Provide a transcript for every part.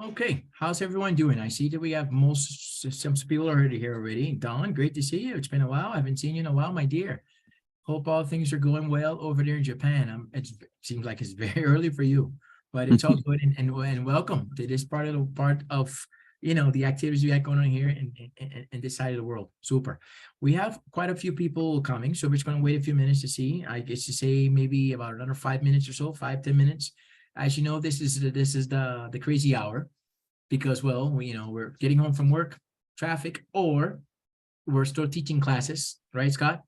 Okay, how's everyone doing? I see that we have some people already here already. Don, great to see you. It's been a while. I haven't seen you in a while, my dear. Hope all things are going well over there in Japan. It seems like it's very early for you, but it's all good and welcome to this part of the activities we have going on here in this side of the world. Super. We have quite a few people coming, so we're just going to wait a few minutes to see. I guess to say maybe about another 5 minutes or so, 5-10 minutes. As you know, this is the crazy hour because we're getting home from work, traffic, or we're still teaching classes, right, Scott?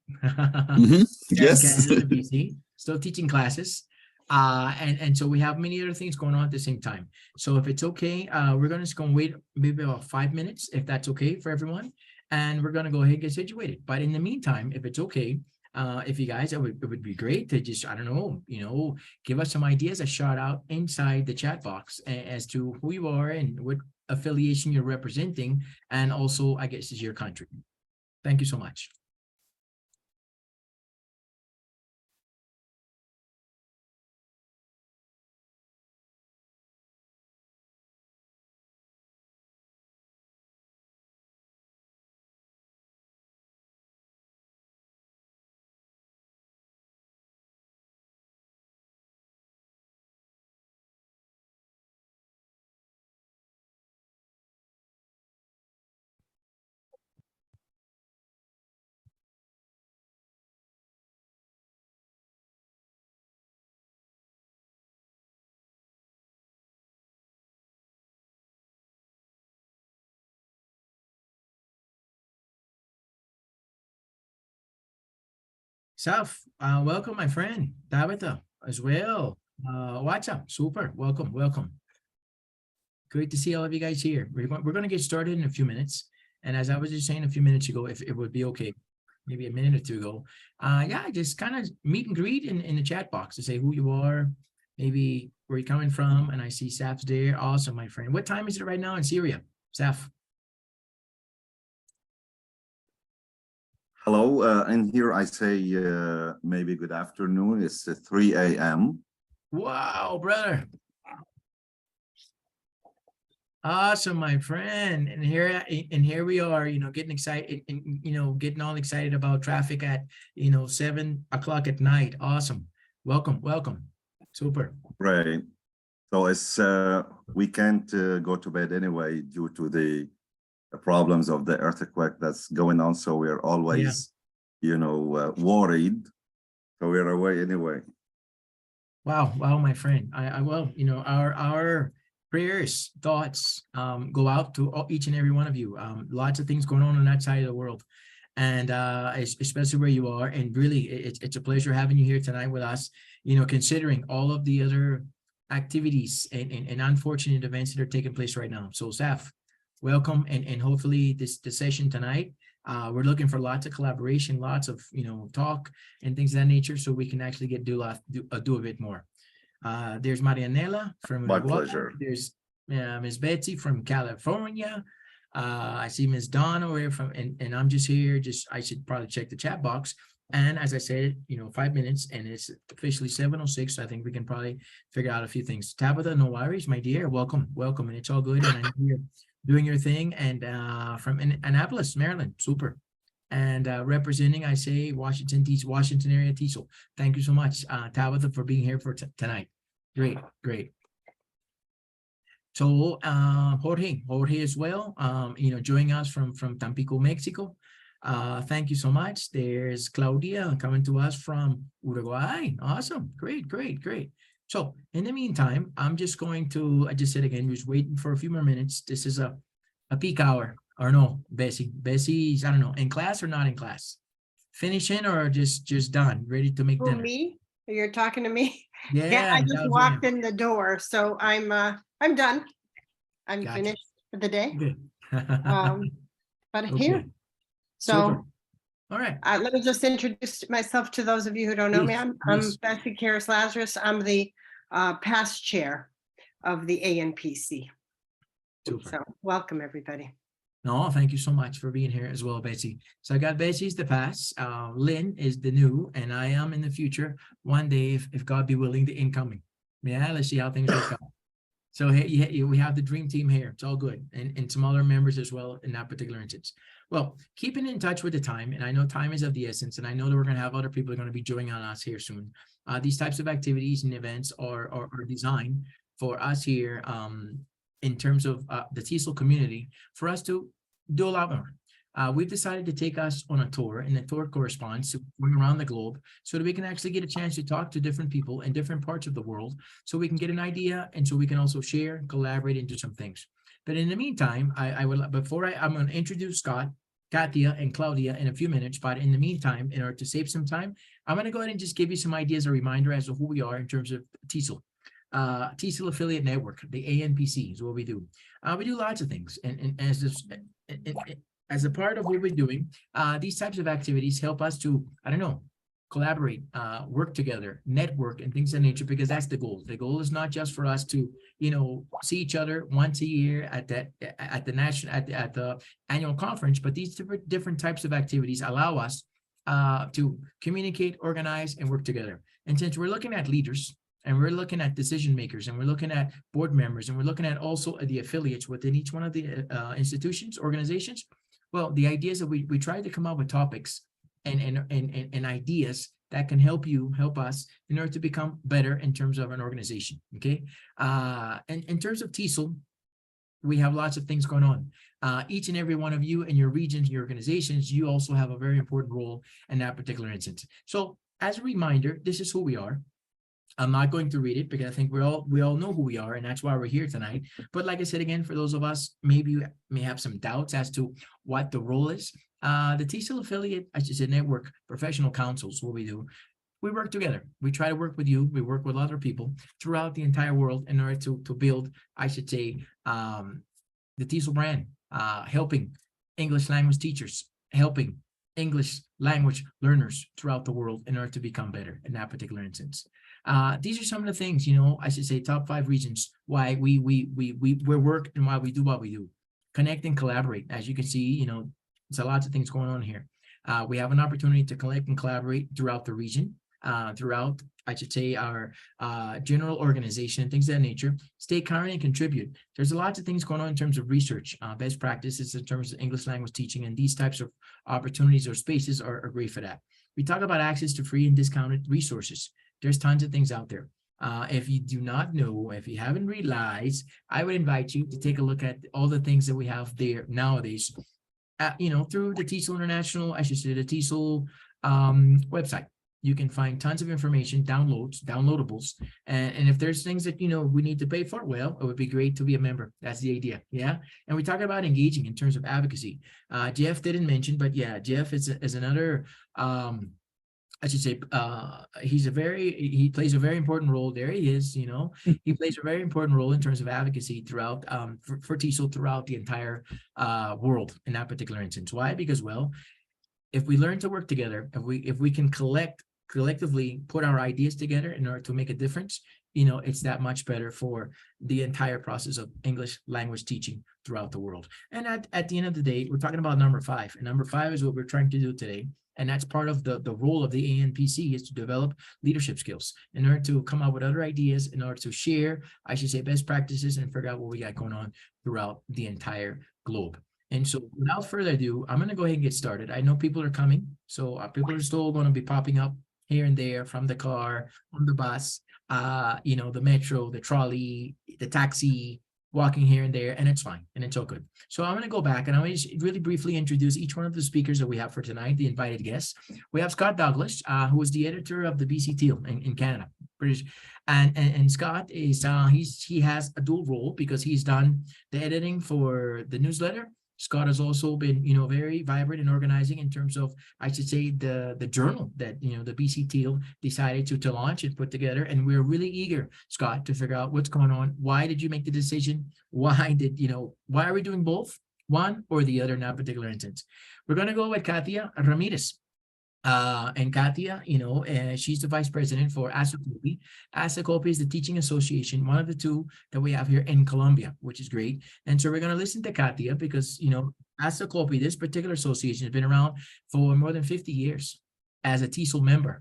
Yes. Canada, BC, still teaching classes. And so we have many other things going on at the same time. So if it's okay, we're gonna just wait maybe about 5 minutes, if that's okay for everyone. And we're gonna go ahead and get situated. But in the meantime, if it's okay, if you guys, it would be great to just, I don't know, give us some ideas, a shout out inside the chat box as to who you are and what affiliation you're representing, and also, I guess, is your country. Thank you so much. Saf, welcome, my friend. Tabitha as well. What's up? Super. Welcome. Great to see all of you guys here. We're going to get started in a few minutes. And as I was just saying a few minutes ago, if it would be okay, maybe a minute or two ago, yeah, just kind of meet and greet in the chat box to say who you are, maybe where you're coming from. And I see Saf's there. Awesome, my friend. What time is it right now in Syria, Saf? Hello, and here I say maybe good afternoon. It's 3 a.m. Wow, brother. Awesome, my friend. And here we are, getting excited and getting all excited about traffic at 7 o'clock at night. Awesome. Welcome. Super. Right. So it's we can't go to bed anyway due to the problems of the earthquake that's going on. So we're always, worried. So we're away anyway. Wow, my friend. Our prayers, thoughts go out to each and every one of you. Lots of things going on that side of the world, and especially where you are. And really, it's a pleasure having you here tonight with us. Considering all of the other activities and unfortunate events that are taking place right now. So, Saf, welcome, and hopefully the session tonight. We're looking for lots of collaboration, lots of talk and things of that nature, so we can actually do a bit more. There's Marianela from My Uruguay. pleasure. There's Miss Betsy from California. I see Miss Donna over here and I'm just here. I should probably check the chat box. And as I said, 5 minutes, and it's officially 7:06. So I think we can probably figure out a few things. Tabitha, no worries, my dear. Welcome, and it's all good. And I know you're doing your thing, and from Annapolis, Maryland, super. And representing, I say, Washington area, TESOL. Thank you so much, Tabitha, for being here for tonight. Great. So Jorge as well, joining us from Tampico, Mexico. Thank you so much. There's Claudia coming to us from Uruguay. Awesome. Great. So in the meantime, I'm just going to, I just said again, just waiting for a few more minutes. This is a peak hour, or no, Bessie's, I don't know, in class or not in class? Finishing or just done, ready to make dinner? Me? You're talking to me? Yeah, I just walked in the door, so I'm done. I'm Gotcha. finished for the day. Good. But Okay. here. So Super. All right. let me just introduce myself to those of you who don't know me. I'm Please. Bessie Karras Lazarus. I'm the past chair of the ANPC. Super. So welcome, everybody. No, thank you so much for being here as well, Betsy. So I got Betsy's the past, Lynn is the new, and I am in the future. One day, if God be willing, the incoming. Yeah, let's see how things work out. So hey, we have the dream team here. It's all good, and some other members as well in that particular instance. Well, keeping in touch with the time, and I know time is of the essence, and I know that we're going to have other people are going to be joining on us here soon. These types of activities and events are designed for us here in terms of the TESOL community for us to do a lot more. We've decided to take us on a tour, and the tour corresponds to going around the globe so that we can actually get a chance to talk to different people in different parts of the world so we can get an idea and so we can also share, collaborate, and do some things. But in the meantime, I'm going to introduce Scott, Katia, and Claudia in a few minutes. But in the meantime, in order to save some time, I'm going to go ahead and just give you some ideas, a reminder as to who we are in terms of TESOL. TESOL Affiliate Network, the ANPC is what we do. We do lots of things. And as a part of what we're doing, these types of activities help us to, I don't know, collaborate, work together, network, and things of that nature, because that's the goal. The goal is not just for us to, see each other once a year at the annual conference, but these different types of activities allow us to communicate, organize, and work together. And since we're looking at leaders, and we're looking at decision makers, and we're looking at board members, and we're looking at also the affiliates within each one of the institutions, organizations, well, the idea is that we try to come up with topics and ideas that can help us in order to become better in terms of an organization, okay? And in terms of TESOL, we have lots of things going on. Each and every one of you in your regions, your organizations, you also have a very important role in that particular instance. So as a reminder, this is who we are. I'm not going to read it because I think we all know who we are, and that's why we're here tonight. But like I said, again, for those of us, maybe you may have some doubts as to what the role is. The TESOL Affiliate, I should say, Network Professional Councils, what we do. We work together. We try to work with you. We work with other people throughout the entire world in order to build, I should say, the TESOL brand, helping English language teachers, helping English language learners throughout the world in order to become better in that particular instance. These are some of the things, I should say top 5 reasons why we work and why we do what we do. Connect and collaborate. As you can see, there's lots of things going on here. We have an opportunity to connect and collaborate throughout the region, throughout, I should say, our general organization and things of that nature. Stay current and contribute. There's lots of things going on in terms of research, best practices in terms of English language teaching, and these types of opportunities or spaces are great for that. We talk about access to free and discounted resources. There's tons of things out there. If you do not know, if you haven't realized, I would invite you to take a look at all the things that we have there nowadays, through the TESOL International, I should say the TESOL website. You can find tons of information, downloadables. And if there's things that, we need to pay for, well, it would be great to be a member. That's the idea. Yeah. And we talk about engaging in terms of advocacy. Jeff didn't mention, but yeah, Jeff is another, I should say, he plays a very important role. There he is, he plays a very important role in terms of advocacy throughout, for TESOL throughout the entire world in that particular instance. Why? Because, well, if we learn to work together, if we can collectively put our ideas together in order to make a difference, it's that much better for the entire process of English language teaching throughout the world. And at the end of the day, we're talking about number 5. And number 5 is what we're trying to do today. And that's part of the role of the ANPC, is to develop leadership skills in order to come up with other ideas, in order to share, I should say, best practices and figure out what we got going on throughout the entire globe. And so without further ado, I'm going to go ahead and get started. I know people are coming. So people are still going to be popping up here and there from the car, from the bus, the metro, the trolley, the taxi, walking here and there, and it's fine, and it's all good. So I'm going to go back, and I'm going to really briefly introduce each one of the speakers that we have for tonight, the invited guests. We have Scott Douglas, who is the editor of the BC Teal in Canada, British, and Scott is he has a dual role because he's done the editing for the newsletter. Scott has also been, very vibrant in organizing in terms of, I should say, the journal that, the BC Teal decided to launch and put together. And we're really eager, Scott, to figure out what's going on. Why did you make the decision? Why are we doing both, one or the other in that particular instance? We're going to go with Katia Ramirez. And Katia, she's the vice president for ASACOPI. ASACOPI is the teaching association, one of the two that we have here in Colombia, which is great. And so we're going to listen to Katia because, ASACOPI, this particular association, has been around for more than 50 years as a TESOL member.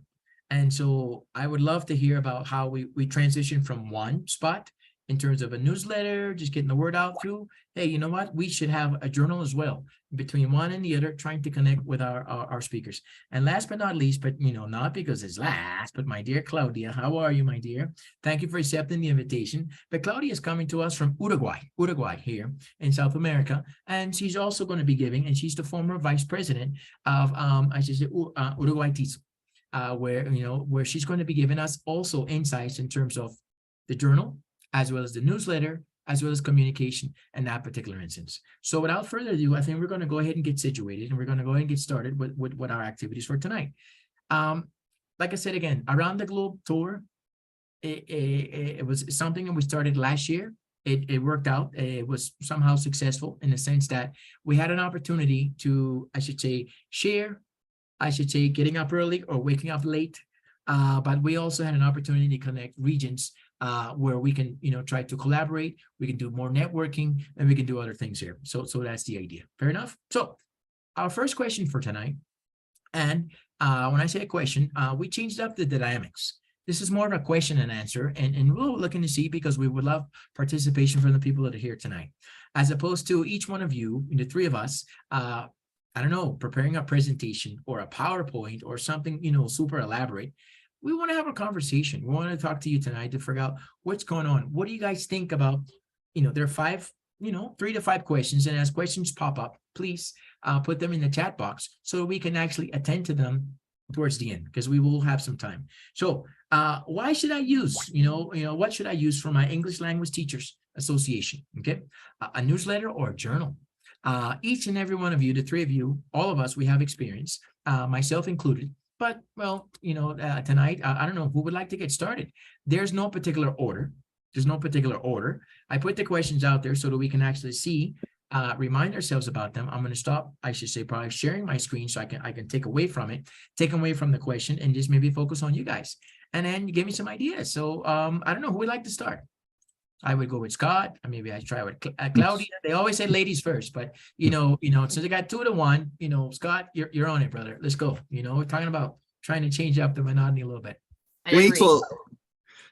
And so I would love to hear about how we transitioned from one spot in terms of a newsletter, just getting the word out through, hey, you know what? We should have a journal as well, between one and the other, trying to connect with our speakers. And last but not least, but not because it's last, but my dear Claudia, how are you, my dear? Thank you for accepting the invitation. But Claudia is coming to us from Uruguay here in South America. And she's also going to be giving, and she's the former vice president of, I should say, Uruguay TISO, where she's going to be giving us also insights in terms of the journal, as well as the newsletter, as well as communication in that particular instance. So without further ado, I think we're going to go ahead and get situated, and we're going to go ahead and get started with our activities for tonight. Like I said, again, Around the Globe tour, it was something that we started last year. It worked out. It was somehow successful in the sense that we had an opportunity to, I should say, share, getting up early or waking up late. But we also had an opportunity to connect regions where we can, try to collaborate. We can do more networking, and we can do other things here. So that's the idea. Fair enough. So our first question for tonight, and when I say a question, we changed up the dynamics. This is more of a question and answer, and we're looking to see, because we would love participation from the people that are here tonight, as opposed to each one of you, the three of us, I don't know, preparing a presentation or a PowerPoint or something, super elaborate. We want to have a conversation. We want to talk to you tonight to figure out what's going on. What do you guys think about, there are 5, 3 to 5 questions. And as questions pop up, please put them in the chat box so we can actually attend to them towards the end, because we will have some time. So why should I use, what should I use for my English Language Teachers Association? Okay, a newsletter or a journal? Each and every one of you, the 3 of you, all of us, we have experience, myself included. But, well, tonight, I don't know who would like to get started. There's no particular order. I put the questions out there so that we can actually see, remind ourselves about them. I'm going to stop, I should say, probably sharing my screen so I can take away from the question, and just maybe focus on you guys. And then give me some ideas. So I don't know who would like to start. I would go with Scott. Maybe I try with Claudia. They always say ladies first, but since I got 2 to 1, Scott, you're on it, brother. Let's go. We're talking about trying to change up the monotony a little bit. Great. Well,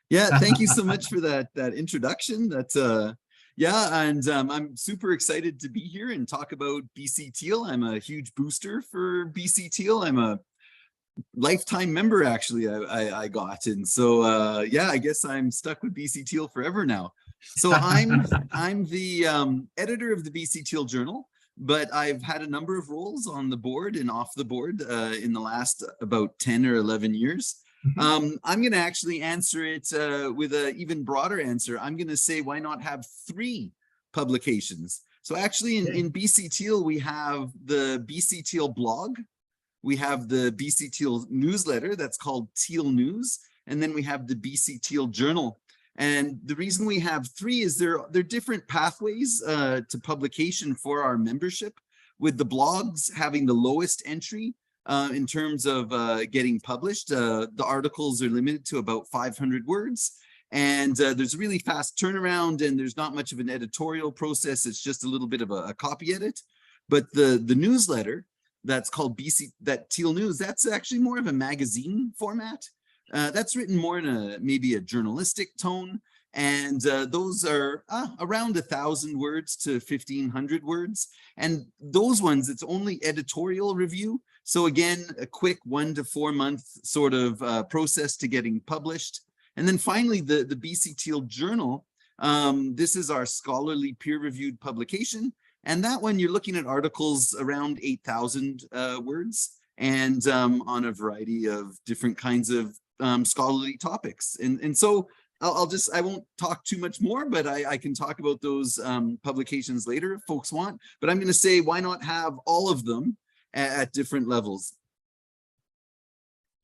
yeah, thank you so much for that introduction. That's and I'm super excited to be here and talk about BC Teal. I'm a huge booster for BC Teal. I'm a lifetime member, actually. I got, and so I guess I'm stuck with BC Teal forever now. So I'm the editor of the BC Teal Journal, but I've had a number of roles on the board and off the board in the last about 10 or 11 years. I'm going to actually answer it with an even broader answer. I'm going to say, why not have 3 publications? So actually in BC Teal, we have the BC Teal blog. We have the BC Teal newsletter that's called Teal News. And then we have the BC Teal Journal. And the reason we have 3 is they're different pathways to publication for our membership, with the blogs having the lowest entry in terms of getting published. The articles are limited to about 500 words. And there's a really fast turnaround, and there's not much of an editorial process. It's just a little bit of a copy edit. But the newsletter that's called Teal News, that's actually more of a magazine format. That's written more in maybe a journalistic tone. And those are around 1,000 words to 1,500 words. And those ones, it's only editorial review. So again, a quick 1 to 4 month sort of process to getting published. And then finally, the BC Teal Journal. This is our scholarly peer-reviewed publication. And that one, you're looking at articles around 8,000 words, and on a variety of different kinds of scholarly topics. And so I won't talk too much more, but I can talk about those publications later if folks want. But I'm going to say, why not have all of them at different levels?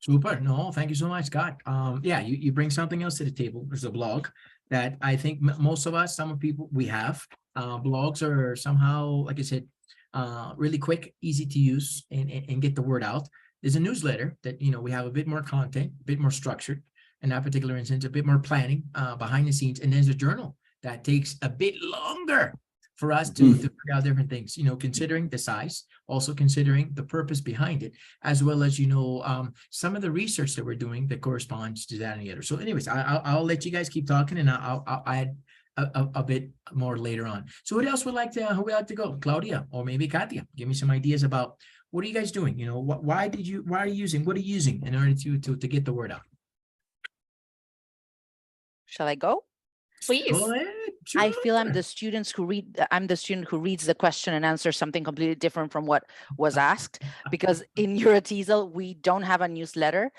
Super. No, thank you so much, Scott. You bring something else to the table. There's a blog that I think most of us, some of people, we have. Blogs are somehow, like I said, really quick, easy to use, and get the word out. There's a newsletter that, we have a bit more content, a bit more structured in that particular instance, a bit more planning behind the scenes. And there's a journal that takes a bit longer for us to figure out different things, considering the size, also considering the purpose behind it, as well as, some of the research that we're doing that corresponds to that and the other. So anyways, I'll let you guys keep talking, and I'll add a bit more later on. So who else would like to, who would like to go? Claudia, or maybe Katia, give me some ideas about what are you guys doing? You know, why are you using in order to get the word out? Shall I go? Please. Go ahead. I feel I'm sure. the student who reads the question and answers something completely different from what was asked. Because in EuroTESOL, we don't have a newsletter,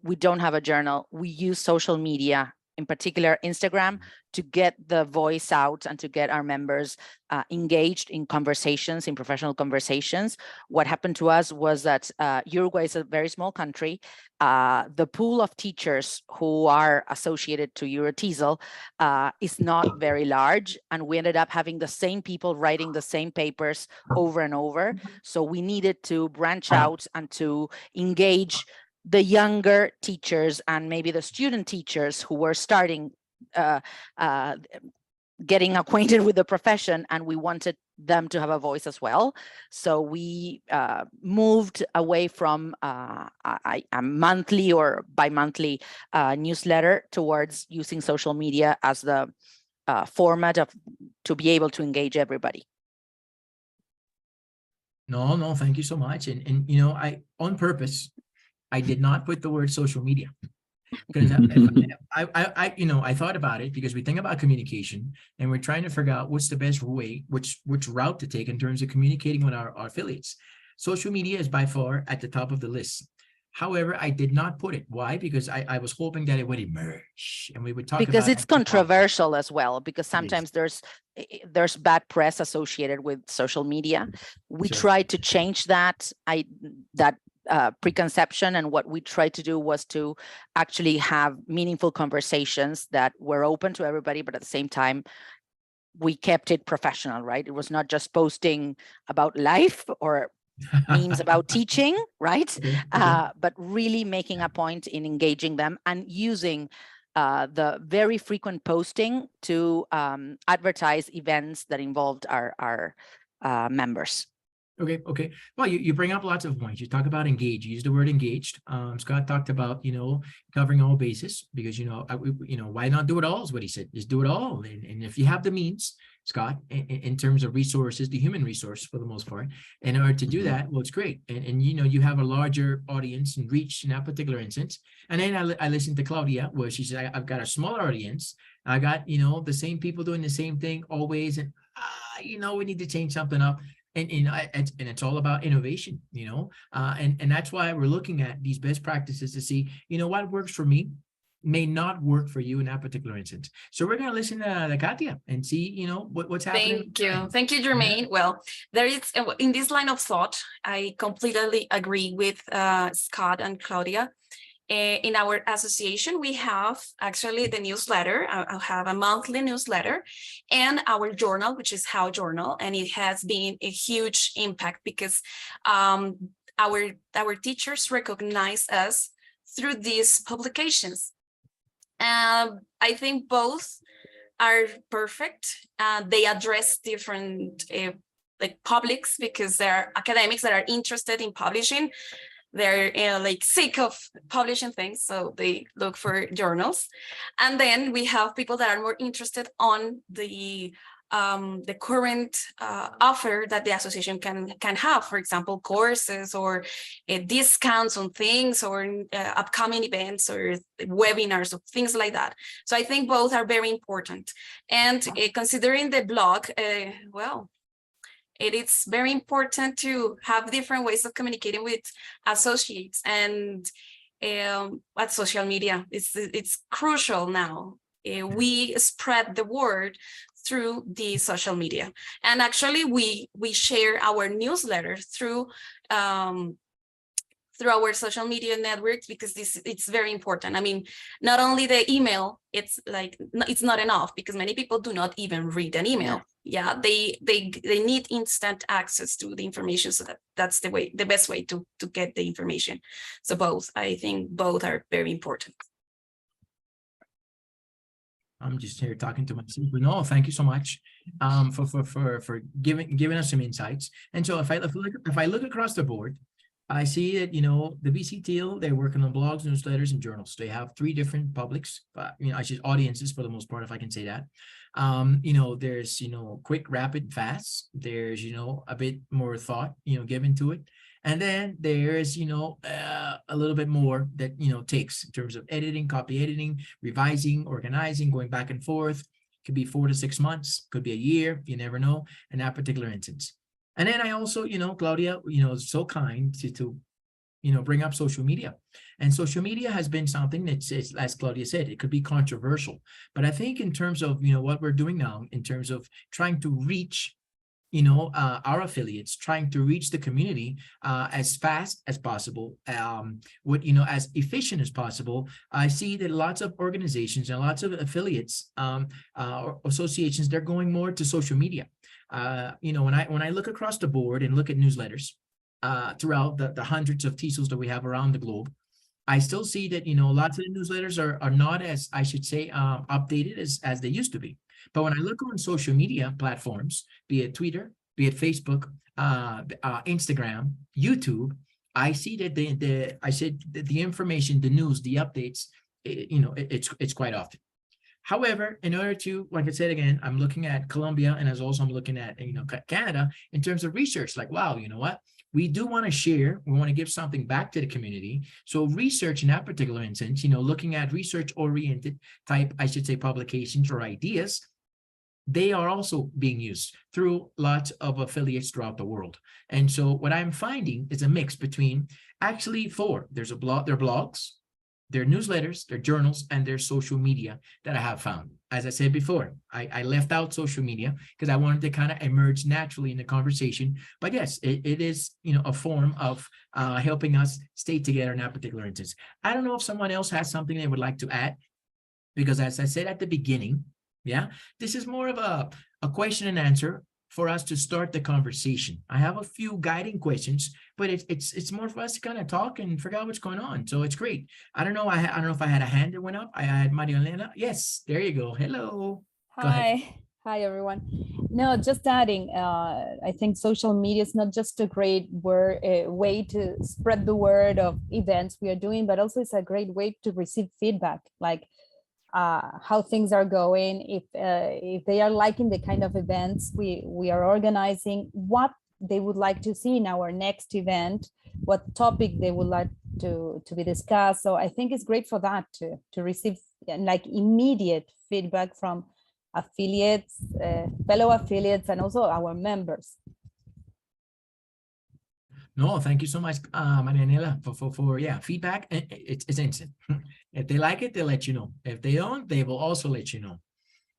we don't have a journal. We use social media, in particular Instagram, to get the voice out and to get our members engaged in conversations, in professional conversations. What happened to us was that Uruguay is a very small country. The pool of teachers who are associated to EuroTESOL is not very large, and we ended up having the same people writing the same papers over and over. So we needed to branch out and to engage the younger teachers and maybe the student teachers who were starting getting acquainted with the profession, and we wanted them to have a voice as well. So we moved away from a monthly or bi-monthly newsletter towards using social media as the format to be able to engage everybody. No, thank you so much. And you know, on purpose, I did not put the word social media. Because I thought about it, because we think about communication and we're trying to figure out what's the best way, which route to take in terms of communicating with our affiliates. Social media is by far at the top of the list. However, I did not put it. Why? Because I was hoping that it would emerge and we would talk because about it's controversial as well, because sometimes there's bad press associated with social media. We Sure. tried to change that preconception, and what we tried to do was to actually have meaningful conversations that were open to everybody, but at the same time we kept it professional, right? It was not just posting about life or memes about teaching, right? Okay. But really making a point in engaging them and using the very frequent posting to advertise events that involved our members. Okay. Well, you bring up lots of points. You talk about engage. You use the word engaged. Scott talked about, you know, covering all bases, because, you know, why not do it all is what he said. Just do it all. And if you have the means, Scott, in terms of resources, the human resource for the most part, in order to do that, well, it's great. And you know, you have a larger audience and reach in that particular instance. And then I listened to Claudia, where she said, I've got a smaller audience. I got, you know, the same people doing the same thing always. And, you know, we need to change something up. And it's all about innovation, you know, and that's why we're looking at these best practices to see, you know, what works for me may not work for you in that particular instance. So we're going to listen to Katia and see, you know, what's happening. Thank you, Jermaine. Well, there is, in this line of thought, I completely agree with Scott and Claudia. In our association, we have actually the newsletter. I have a monthly newsletter and our journal, which is How Journal, and it has been a huge impact because our teachers recognize us through these publications. I think both are perfect. They address different like publics, because there are academics that are interested in publishing. They're like sick of publishing things, so they look for journals. And then we have people that are more interested on the current offer that the association can have, for example, courses or discounts on things, or upcoming events or webinars or things like that. So I think both are very important. And considering the blog, well, it is very important to have different ways of communicating with associates, and at social media, it's crucial now. We spread the word through the social media, and actually we share our newsletter through our social media networks, because it's very important. I mean, not only the email, it's not enough, because many people do not even read an email. Yeah, they need instant access to the information, so that's the best way to get the information. So I think both are very important. I'm just here talking to myself, but no, thank you so much for giving us some insights. And so if I look across the board, I see that, you know, the BC Teal, they're working on blogs, newsletters, and journals. They have 3 different publics, you know, I should audiences for the most part, if I can say that. You know, there's, you know, quick, rapid, fast. There's, you know, a bit more thought, you know, given to it. And then there's, you know, a little bit more that, you know, takes in terms of editing, copy editing, revising, organizing, going back and forth. Could be 4 to 6 months, could be a year, you never know in that particular instance. And then I also, you know, Claudia, you know, is so kind to, you know, bring up social media. And social media has been something that's, as Claudia said, it could be controversial. But I think in terms of, you know, what we're doing now, in terms of trying to reach, you know, our affiliates, trying to reach the community as fast as possible, you know, as efficient as possible. I see that lots of organizations and lots of affiliates, or associations, they're going more to social media. You know, when I look across the board and look at newsletters throughout the hundreds of TESOLs that we have around the globe, I still see that, you know, lots of the newsletters are not as, I should say, updated as they used to be. But when I look on social media platforms, be it Twitter, be it Facebook, Instagram, YouTube, I see that the information, the news, the updates, you know, it's quite often. However, in order to, like I said again, I'm looking at Colombia, and as also I'm looking at, you know, Canada in terms of research. Like, wow, you know what? We do want to share. We want to give something back to the community. So research in that particular instance, you know, looking at research-oriented type, I should say, publications or ideas, they are also being used through lots of affiliates throughout the world. And so what I'm finding is a mix between actually there's a blog, their blogs, their newsletters, their journals, and their social media that I have found. As I said before, I left out social media because I wanted to kind of emerge naturally in the conversation. But yes, it is, you know, a form of helping us stay together in that particular instance. I don't know if someone else has something they would like to add, because as I said at the beginning, yeah, this is more of a question and answer for us to start the conversation. I have a few guiding questions, but it's more for us to kind of talk and figure out what's going on. So it's great. I don't know. I don't know if I had a hand that went up. I had Maria Elena. Yes, there you go. Hello. Go ahead. Hi, everyone. No, just adding, I think social media is not just a great way to spread the word of events we are doing, but also it's a great way to receive feedback, like how things are going, if they are liking the kind of events we are organizing, what they would like to see in our next event, what topic they would like to be discussed. So I think it's great for that to receive like immediate feedback from affiliates, fellow affiliates, and also our members. No, thank you so much, Marianela, for feedback. It's instant. If they like it, they'll let you know. If they don't, they will also let you know.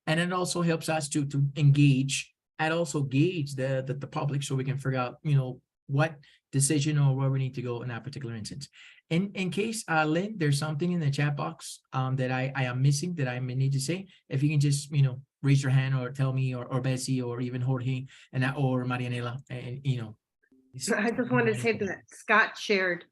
And it also helps us to engage and also gauge the public, so we can figure out, you know, what decision or where we need to go in that particular instance. In case, Lynn, there's something in the chat box that I am missing that I may need to say. If you can just, you know, raise your hand or tell me, or Bessie, or even Jorge, and or Marianela, and you know. I just wanted to say that Scott shared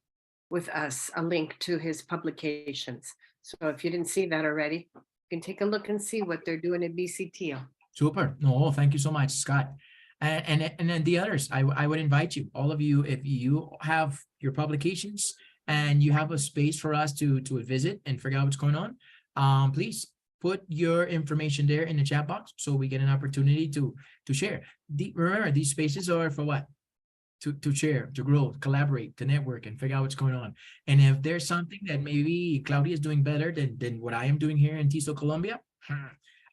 with us a link to his publications. So if you didn't see that already, you can take a look and see what they're doing at BC Teal. Super. No, thank you so much, Scott. And then the others, I would invite you, all of you, if you have your publications and you have a space for us to visit and figure out what's going on, please put your information there in the chat box so we get an opportunity to share. Remember, these spaces are for what? To share, to grow, collaborate, to network, and figure out what's going on. And if there's something that maybe Claudia is doing better than what I am doing here in TESOL Colombia,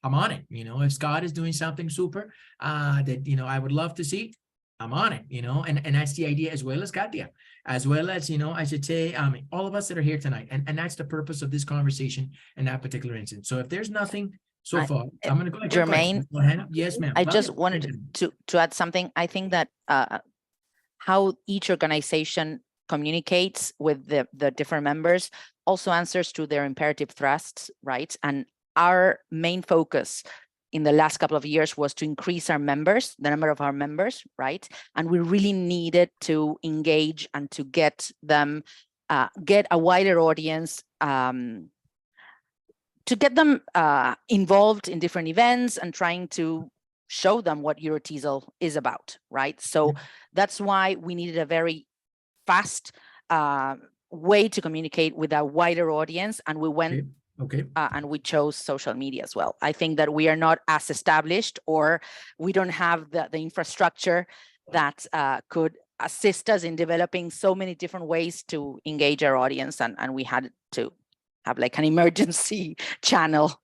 I'm on it. You know, if Scott is doing something super that, you know, I would love to see, I'm on it, you know, and that's the idea, as well as Katia, as well as, you know, I should say, all of us that are here tonight. And that's the purpose of this conversation in that particular instance. So if there's nothing so far, I'm going to go ahead. Jermaine, yes, ma'am. I just wanted to add something. I think that how each organization communicates with the different members also answers to their imperative thrusts, right? And our main focus in the last couple of years was to increase our members, the number of our members, right? And we really needed to engage and to get them, get a wider audience, to get them involved in different events and trying to show them what EuroTESOL is about, right? So that's why we needed a very fast way to communicate with a wider audience, and we went Okay. and we chose social media as well. I think that we are not as established, or we don't have the infrastructure that could assist us in developing so many different ways to engage our audience, and we had to have like an emergency channel.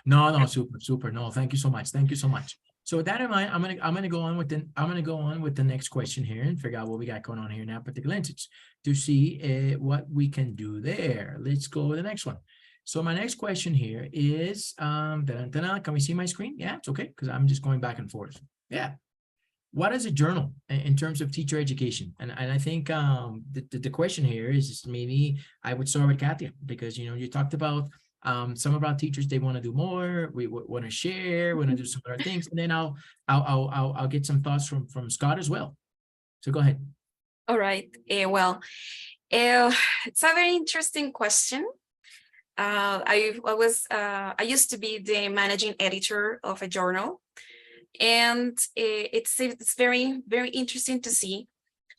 No, super. No, thank you so much. Thank you so much. So with that in mind, I'm gonna go on with the next question here and figure out what we got going on here in that particular instance to see what we can do there. Let's go with the next one. So my next question here is can we see my screen? Yeah, it's okay, because I'm just going back and forth. Yeah. What is a journal in terms of teacher education? And I think the question here is maybe I would start with Katia, because you talked about some of our teachers, they want to do more, we want to share, want to do some other things, and then I'll get some thoughts from Scott as well. So go ahead. All right. Well, it's a very interesting question. I used to be the managing editor of a journal, and it's very, very interesting to see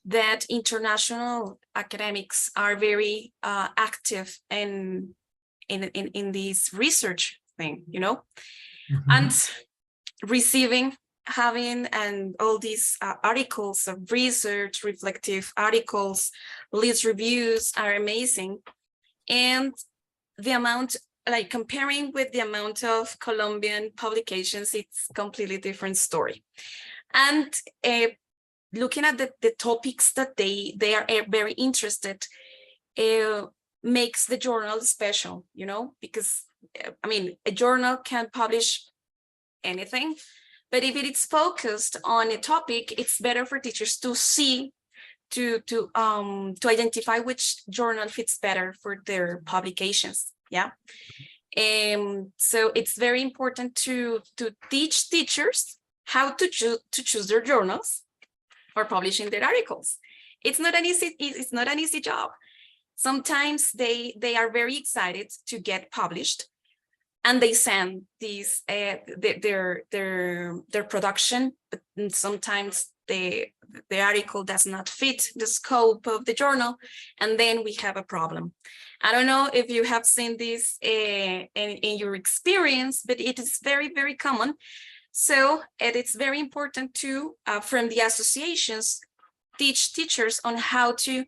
that international academics are very active in this research thing, and having all these articles of research, reflective articles, list reviews are amazing. And the amount, like comparing with the amount of Colombian publications, it's completely different story. And looking at the topics that they are very interested, makes the journal special, because I mean, a journal can publish anything, but if it is focused on a topic, it's better for teachers to see, to identify which journal fits better for their publications. Yeah. So it's very important to teach teachers how to choose their journals for publishing their articles. It's not an easy job. Sometimes they are very excited to get published, and they send these their production, but sometimes the article does not fit the scope of the journal, and then we have a problem. I don't know if you have seen this in your experience, but it is very, very common. So it's very important to, from the associations, teach teachers on how to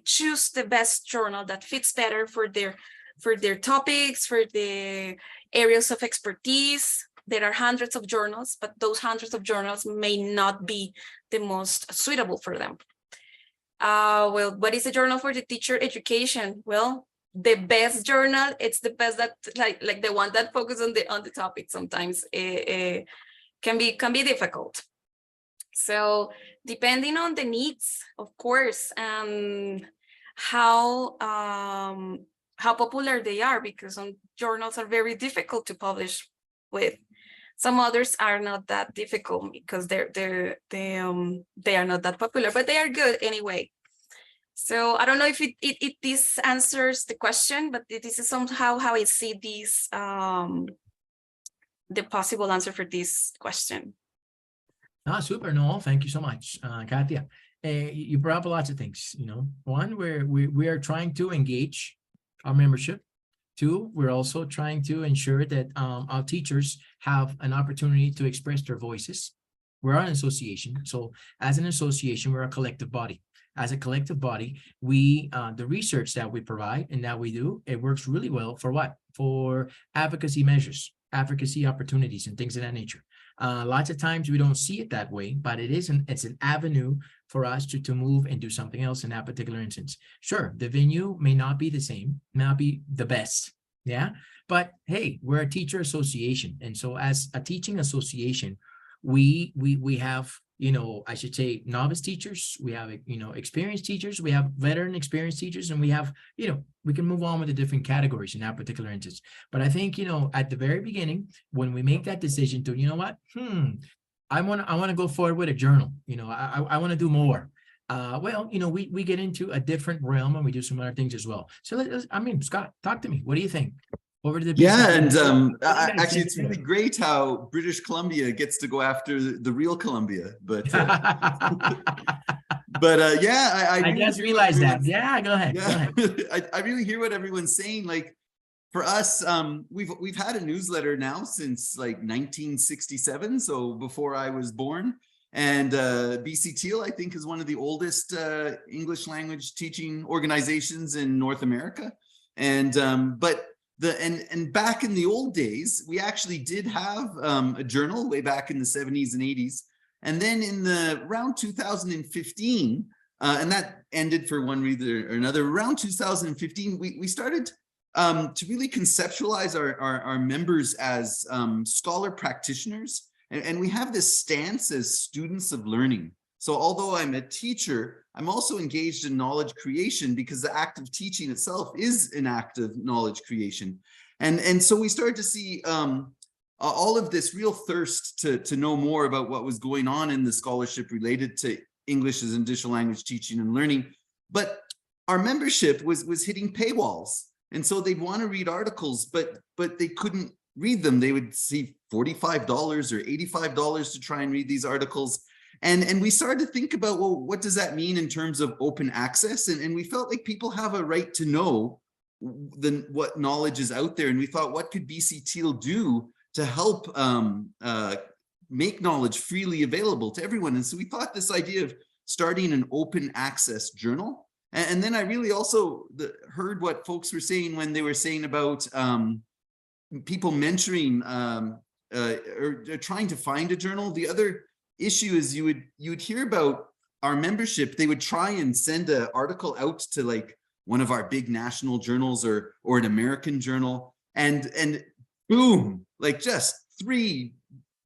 choose the best journal that fits better for their topics, for the areas of expertise. There are hundreds of journals, but those hundreds of journals may not be the most suitable for them. Well, what is a journal for the teacher education? Well, the best journal, it's the best that like the one that focuses on the topic. Sometimes can be difficult. So depending on the needs, of course, and how popular they are, because some journals are very difficult to publish with. Some others are not that difficult because they are not that popular, but they are good anyway. So I don't know if this answers the question, but this is somehow how I see this the possible answer for this question. Super. No, thank you so much, Katia. You brought up lots of things. One, where we are trying to engage our membership. Two, we're also trying to ensure that our teachers have an opportunity to express their voices. We're an association. So as an association, we're a collective body. As a collective body, the research that we provide and that we do, it works really well for what? For advocacy measures, advocacy opportunities, and things of that nature. Lots of times we don't see it that way, but it's an avenue for us to move and do something else in that particular instance. Sure, the venue may not be the same, may not be the best, yeah, but hey, we're a teacher association, and so as a teaching association, we have, I should say, novice teachers, we have, experienced teachers, we have veteran experienced teachers, and we have, we can move on with the different categories in that particular instance. But I think, at the very beginning, when we make that decision to, I want to go forward with a journal, I want to do more. Well, we get into a different realm and we do some other things as well. So Scott, talk to me. What do you think? over to the. Yeah, BC. and What do you guys actually, think it's of it? really great how British Columbia gets to go after the real Columbia. But yeah, I I really just hear what realized that. everyone's- Yeah, go ahead. Go Yeah, ahead. I really hear what everyone's saying. Like for us, we've had a newsletter now since like 1967, so before I was born. And BC Teal, I think, is one of the oldest English language teaching organizations in North America. And and back in the old days, we actually did have a journal way back in the 70s and 80s. And then in the around 2015, and that ended for one reason or another, around 2015, we started to really conceptualize our members as scholar practitioners. And we have this stance as students of learning. So although I'm a teacher, I'm also engaged in knowledge creation because the act of teaching itself is an act of knowledge creation. And so we started to see all of this real thirst to know more about what was going on in the scholarship related to English as an additional language teaching and learning. But our membership was hitting paywalls. And so they'd want to read articles, but they couldn't read them. They would see $45 or $85 to try and read these articles. And we started to think about, well, what does that mean in terms of open access? And we felt like people have a right to know what knowledge is out there. And we thought, what could BC Teal do to help make knowledge freely available to everyone? And so we thought this idea of starting an open access journal. And then I really also heard what folks were saying when they were saying about people mentoring or trying to find a journal. The other issue is you would hear about our membership. They would try and send an article out to like one of our big national journals or an American journal, and boom, like just 3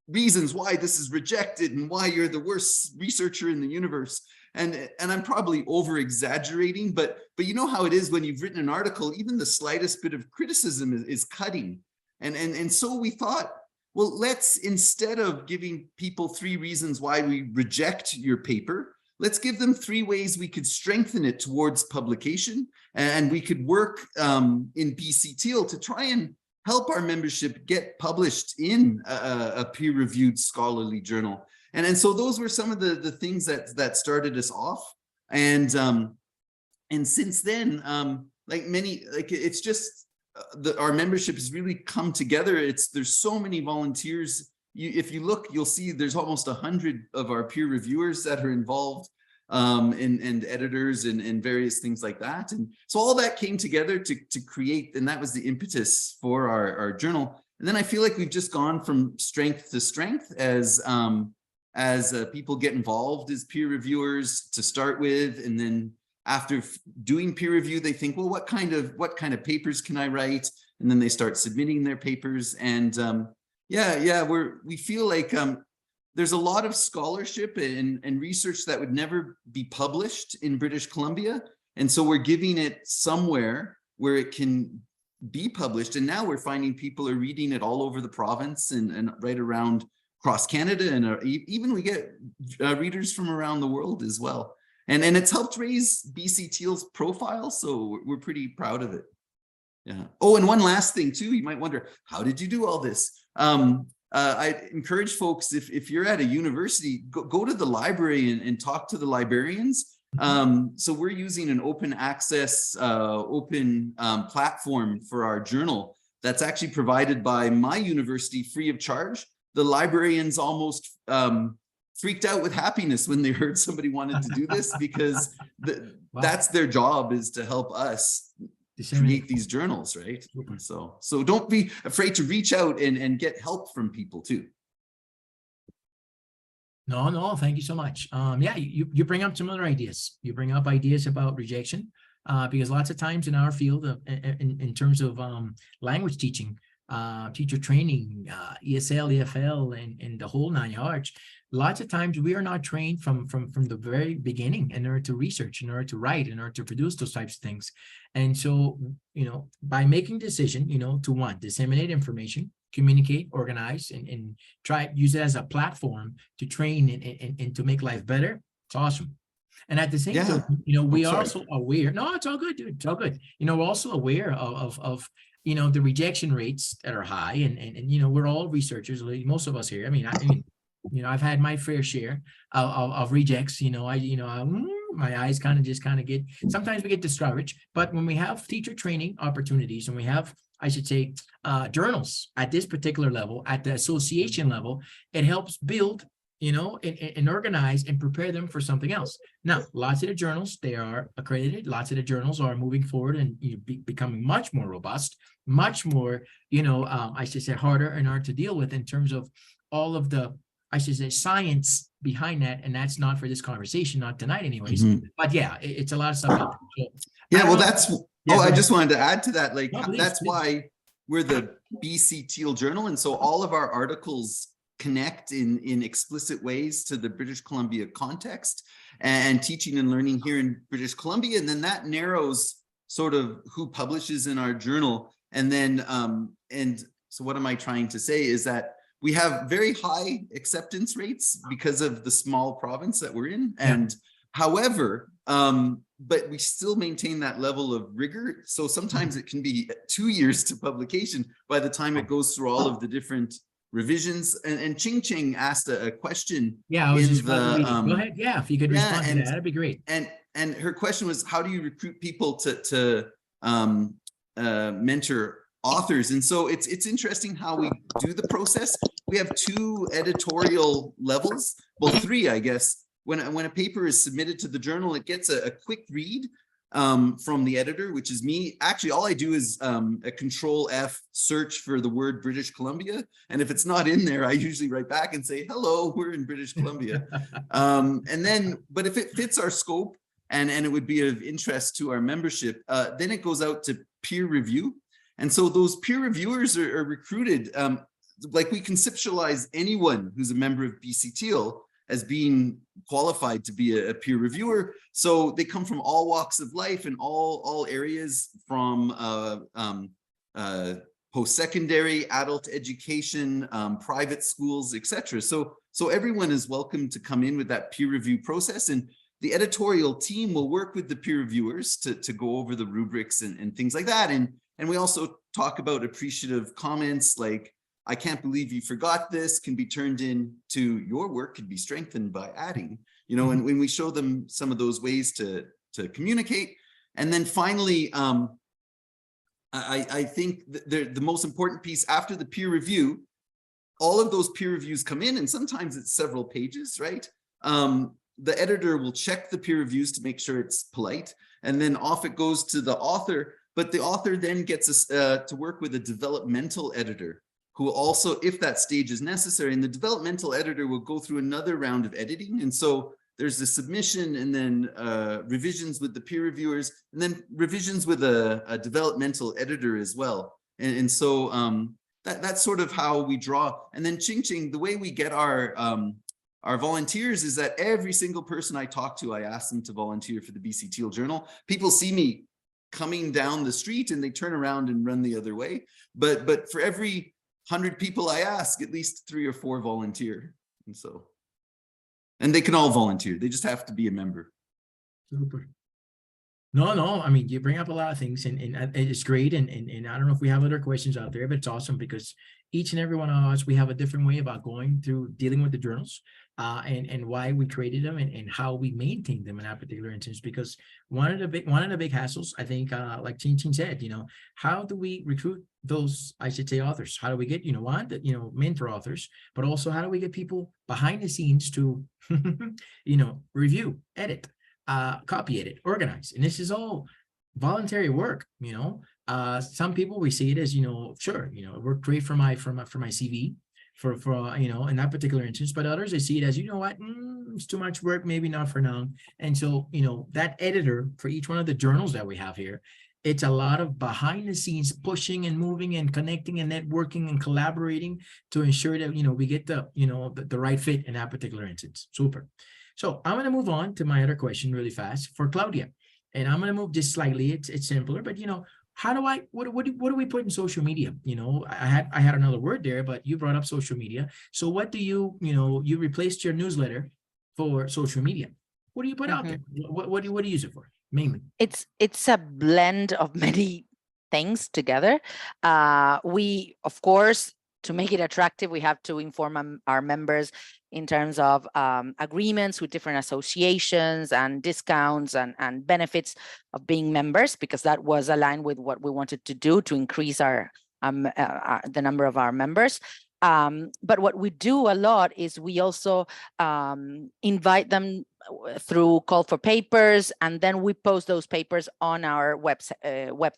reasons why this is rejected and why you're the worst researcher in the universe. And I'm probably over exaggerating, but you know how it is when you've written an article, even the slightest bit of criticism is cutting. And so we thought, well, let's, instead of giving people 3 reasons why we reject your paper, let's give them 3 ways we could strengthen it towards publication. And we could work in BC Teal to try and help our membership get published in a peer-reviewed scholarly journal. And so those were some of the things that started us off. And since then, it's just, our membership has really come together. There's so many volunteers. If you look, you'll see there's almost 100 of our peer reviewers that are involved, and editors and various things like that. And so all that came together to create, and that was the impetus for our journal. And then I feel like we've just gone from strength to strength as people get involved as peer reviewers to start with, and then after doing peer review, they think, well, what kind of papers can I write? And then they start submitting their papers. And we feel like there's a lot of scholarship and research that would never be published in British Columbia. And so we're giving it somewhere where it can be published. And now we're finding people are reading it all over the province and right around across Canada. And even we get readers from around the world as well. And it's helped raise BC Teal's profile, so we're pretty proud of it. Yeah. Oh, and one last thing too, you might wonder, how did you do all this? I encourage folks, if you're at a university, go to the library and talk to the librarians. So we're using an open access, platform for our journal that's actually provided by my university free of charge. The librarians almost freaked out with happiness when they heard somebody wanted to do this, because that's their job, is to help us create these journals, right? So don't be afraid to reach out and get help from people too. No, thank you so much. Yeah, you bring up some other ideas. You bring up ideas about rejection, because lots of times in our field in terms of language teaching, teacher training, ESL, EFL, and the whole 9 yards, lots of times we are not trained from the very beginning in order to research, in order to write, in order to produce those types of things. And so, by making decision, to disseminate information, communicate, organize, and try use it as a platform to train and to make life better, it's awesome. And at the same time, we are also aware. No, it's all good, dude. It's all good. We're also aware of you know, the rejection rates that are high, and you know, we're all researchers, like most of us here. I mean, you know, I've had my fair share of rejects. You know, my eyes kind of get, sometimes we get discouraged. But when we have teacher training opportunities, and we have, I should say, journals at this particular level, at the association level, it helps build, you know, and organize and prepare them for something else. Now, lots of the journals, they are accredited. Lots of the journals are moving forward and becoming much more robust, much more, you know, I should say, harder and hard to deal with in terms of all of the, I should say, science behind that. And that's not for this conversation, not tonight anyways. But yeah, it's a lot of stuff out there. So, Yeah, well, know. that's, Yeah, go I ahead. just wanted to add to that, like, No, please, that's please. why we're the BC Teal Journal. And so all of our articles connect in explicit ways to the British Columbia context and teaching and learning here in British Columbia. And then that narrows sort of who publishes in our journal. And then, and so what am I trying to say is that we have very high acceptance rates because of the small province that we're in. And however, but we still maintain that level of rigor. So sometimes it can be 2 years to publication by the time it goes through all of the different revisions. And Ching Ching asked a question. Yeah, I was in just about to read it. Go the, ahead. Yeah, if you could yeah, respond to and- that, that'd be great. and her question was, how do you recruit people to mentor authors? And so it's interesting how we do the process. We have 2 editorial levels, well, 3, I guess. When a paper is submitted to the journal, it gets a quick read from the editor, which is me. Actually, all I do is a Control F search for the word British Columbia. And if it's not in there, I usually write back and say, hello, we're in British Columbia. And then, but if it fits our scope and it would be of interest to our membership, then it goes out to peer review. And so those peer reviewers are recruited, like we conceptualize anyone who's a member of BC Teal as being qualified to be a peer reviewer. So they come from all walks of life and all areas, from post-secondary, adult education, private schools, etc. So everyone is welcome to come in with that peer review process, and the editorial team will work with the peer reviewers to go over the rubrics and things like that. And we also talk about appreciative comments like, I can't believe you forgot this, can be turned into your work could be strengthened by adding, you know, and when we show them some of those ways to communicate. And then finally, I think the most important piece after the peer review, all of those peer reviews come in, and sometimes it's several pages, right? The editor will check the peer reviews to make sure it's polite, and then off it goes to the author. But the author then gets us to work with a developmental editor, who also, if that stage is necessary, and the developmental editor will go through another round of editing. And so there's the submission, and then revisions with the peer reviewers, and then revisions with a developmental editor as well. And so that's sort of how we draw. And then Ching Ching, the way we get our volunteers is that every single person I talk to, I ask them to volunteer for the BC Teal Journal. People see me coming down the street and they turn around and run the other way. But for every 100 people I ask, at least 3 or 4 volunteer. And they can all volunteer. They just have to be a member. Super. No, I mean, you bring up a lot of things, and it's great. And I don't know if we have other questions out there, but it's awesome because each and every one of us, we have a different way about going through dealing with the journals, and why we created them, and how we maintain them in that particular instance. Because one of the big hassles, I think, like Ching Ching said, you know, how do we recruit those, I should say, authors? How do we get, mentor authors, but also how do we get people behind the scenes to, review, edit, copy edit, organize? And this is all voluntary work. Some people, we see it as, sure, it worked great for my CV, for in that particular instance, but others, they see it as, it's too much work, maybe not for now. And so, that editor for each one of the journals that we have here, it's a lot of behind the scenes pushing and moving and connecting and networking and collaborating to ensure that, we get the right fit in that particular instance. Super. So I'm going to move on to my other question really fast for Claudia, and I'm going to move just slightly. It's simpler, but how do what do we put in social media? I had another word there, but you brought up social media. So what do you replaced your newsletter for social media? What do you put out there? What do you use it for mainly? It's a blend of many things together. We, of course, to make it attractive, we have to inform our members in terms of agreements with different associations and discounts and benefits of being members, because that was aligned with what we wanted to do to increase the number of our members. But what we do a lot is we also invite them through call for papers, and then we post those papers on our web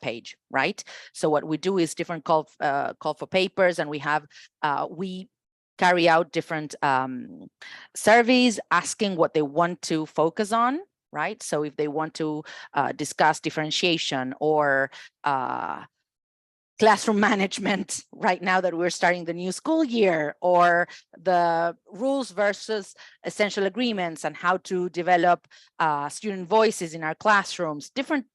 page, right? So what we do is different call for papers, and we carry out different surveys asking what they want to focus on, right? So if they want to discuss differentiation or classroom management right now that we're starting the new school year, or the rules versus essential agreements and how to develop student voices in our classrooms, different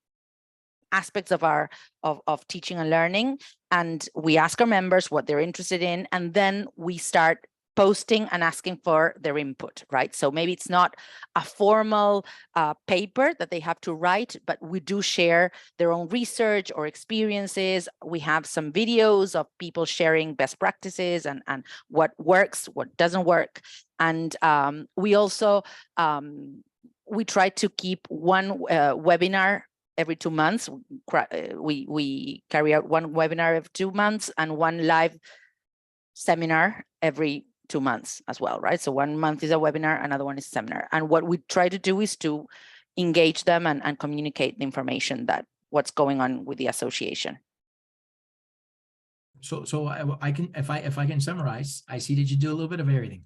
aspects of our of teaching and learning. And we ask our members what they're interested in, and then we start posting and asking for their input, right? So maybe it's not a formal paper that they have to write, but we do share their own research or experiences. We have some videos of people sharing best practices and what works, what doesn't work. And we also, we try to keep one webinar every 2 months. We carry out one webinar every 2 months and one live seminar every 2 months as well, right? So 1 month is a webinar, another one is a seminar. And what we try to do is to engage them and communicate the information that what's going on with the association. So I can, if I can summarize, I see that you do a little bit of everything.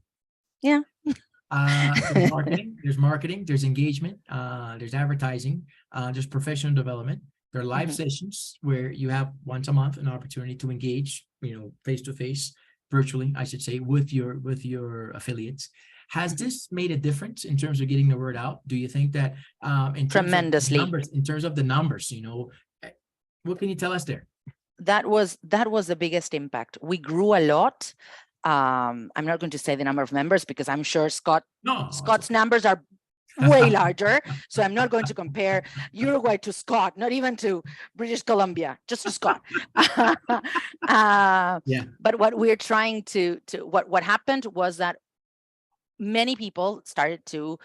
Yeah. There's marketing, there's engagement, there's advertising, there's professional development. There are live sessions where you have once a month an opportunity to engage, face to face, virtually, I should say, with your affiliates. Has this made a difference in terms of getting the word out? Do you think that Tremendously. In terms of the numbers, what can you tell us there? That was the biggest impact. We grew a lot. I'm not going to say the number of members because I'm sure Scott's numbers are way larger. So I'm not going to compare Uruguay to Scott, not even to British Columbia, just to Scott. Yeah. But what we're trying what happened was that many people started to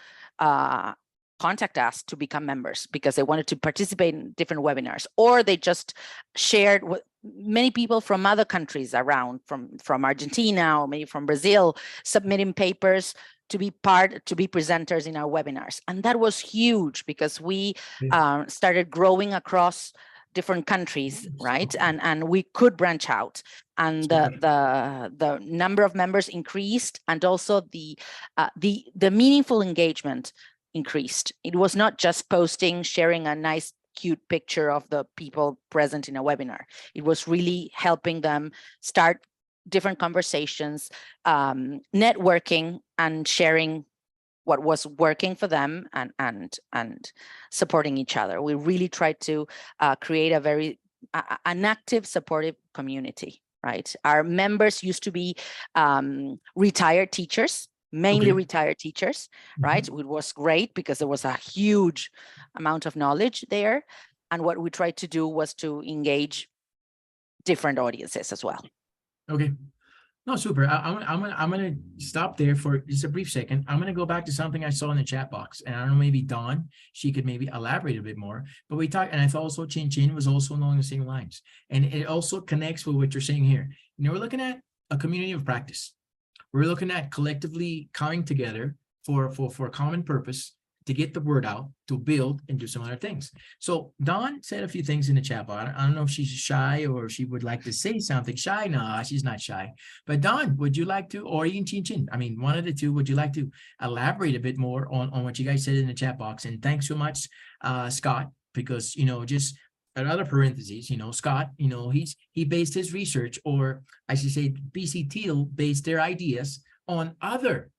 contact us to become members because they wanted to participate in different webinars, or they just shared with many people from other countries around, from Argentina or maybe from Brazil, submitting papers to be presenters in our webinars. And that was huge because we started growing across different countries, right? And we could branch out, and the number of members increased, and also the meaningful engagement increased. It was not just posting, sharing a nice cute picture of the people present in a webinar. It was really helping them start different conversations, networking and sharing what was working for them, and supporting each other. We really tried to create an active, supportive community, right? Our members used to be retired teachers, mainly retired teachers, right? It was great because there was a huge amount of knowledge there. And what we tried to do was to engage different audiences as well. Okay. No, super. I'm gonna stop there for just a brief second. I'm gonna go back to something I saw in the chat box, and I don't know, maybe Dawn, she could maybe elaborate a bit more. But we talked, and I thought also Chin Chin was also along the same lines, and it also connects with what you're saying here. We're looking at a community of practice. We're looking at collectively coming together for a common purpose, to get the word out, to build and do some other things. So Dawn said a few things in the chat bar. I don't know if she's shy or she would like to say something. Shy? No, she's not shy. But Dawn, would you like to, or even Chin Chin, I mean, one of the two, would you like to elaborate a bit more on what you guys said in the chat box? And thanks so much, Scott, because, just another parentheses, Scott, he based his research, or I should say BC Teal based their ideas on other,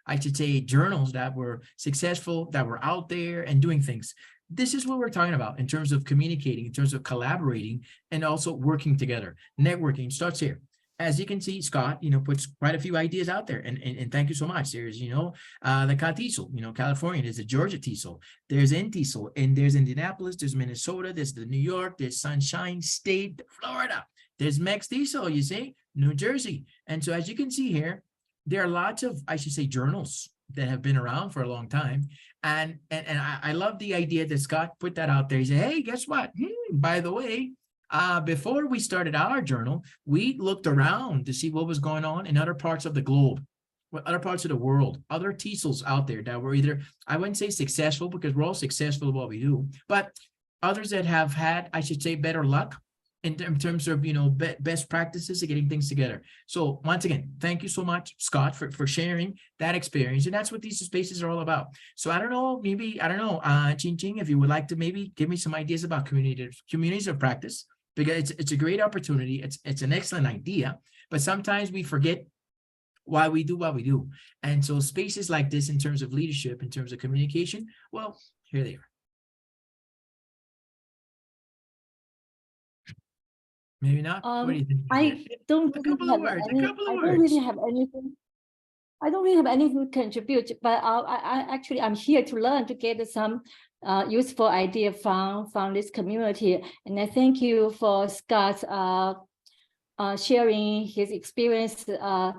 I should say journals that were successful, that were out there and doing things. This is what we're talking about in terms of communicating, in terms of collaborating, and also working together. Networking starts here. as you can see, Scott, puts quite a few ideas out there, and thank you so much. There's, the CATISO, California, there's the Georgia TESOL, there's NTESOL, and there's Indianapolis, there's Minnesota, there's the New York, there's Sunshine State, Florida, there's MEX TESOL, you see, New Jersey. And so as you can see here, there are lots of, I should say, journals that have been around for a long time. And I love the idea that Scott put that out there. He said, hey, guess what? By the way, before we started our journal, we looked around to see what was going on in other parts of the globe, other parts of the world, other TESOLs out there that were either, I wouldn't say successful, because we're all successful at what we do, but others that have had, I should say, better luck in terms of, best practices of getting things together. So once again, thank you so much, Scott, for sharing that experience. And that's what these spaces are all about. So I don't know, Ching Ching, if you would like to maybe give me some ideas about communities of practice, because it's a great opportunity. It's an excellent idea, but sometimes we forget why we do what we do. And so spaces like this, in terms of leadership, in terms of communication, well, here they are. Maybe not. What do you think? I don't A couple of words, a couple of I words. don't really have anything. I don't really have anything to contribute, but I'm here to learn, to get some useful idea from this community. And I thank you for Scott sharing his experience. The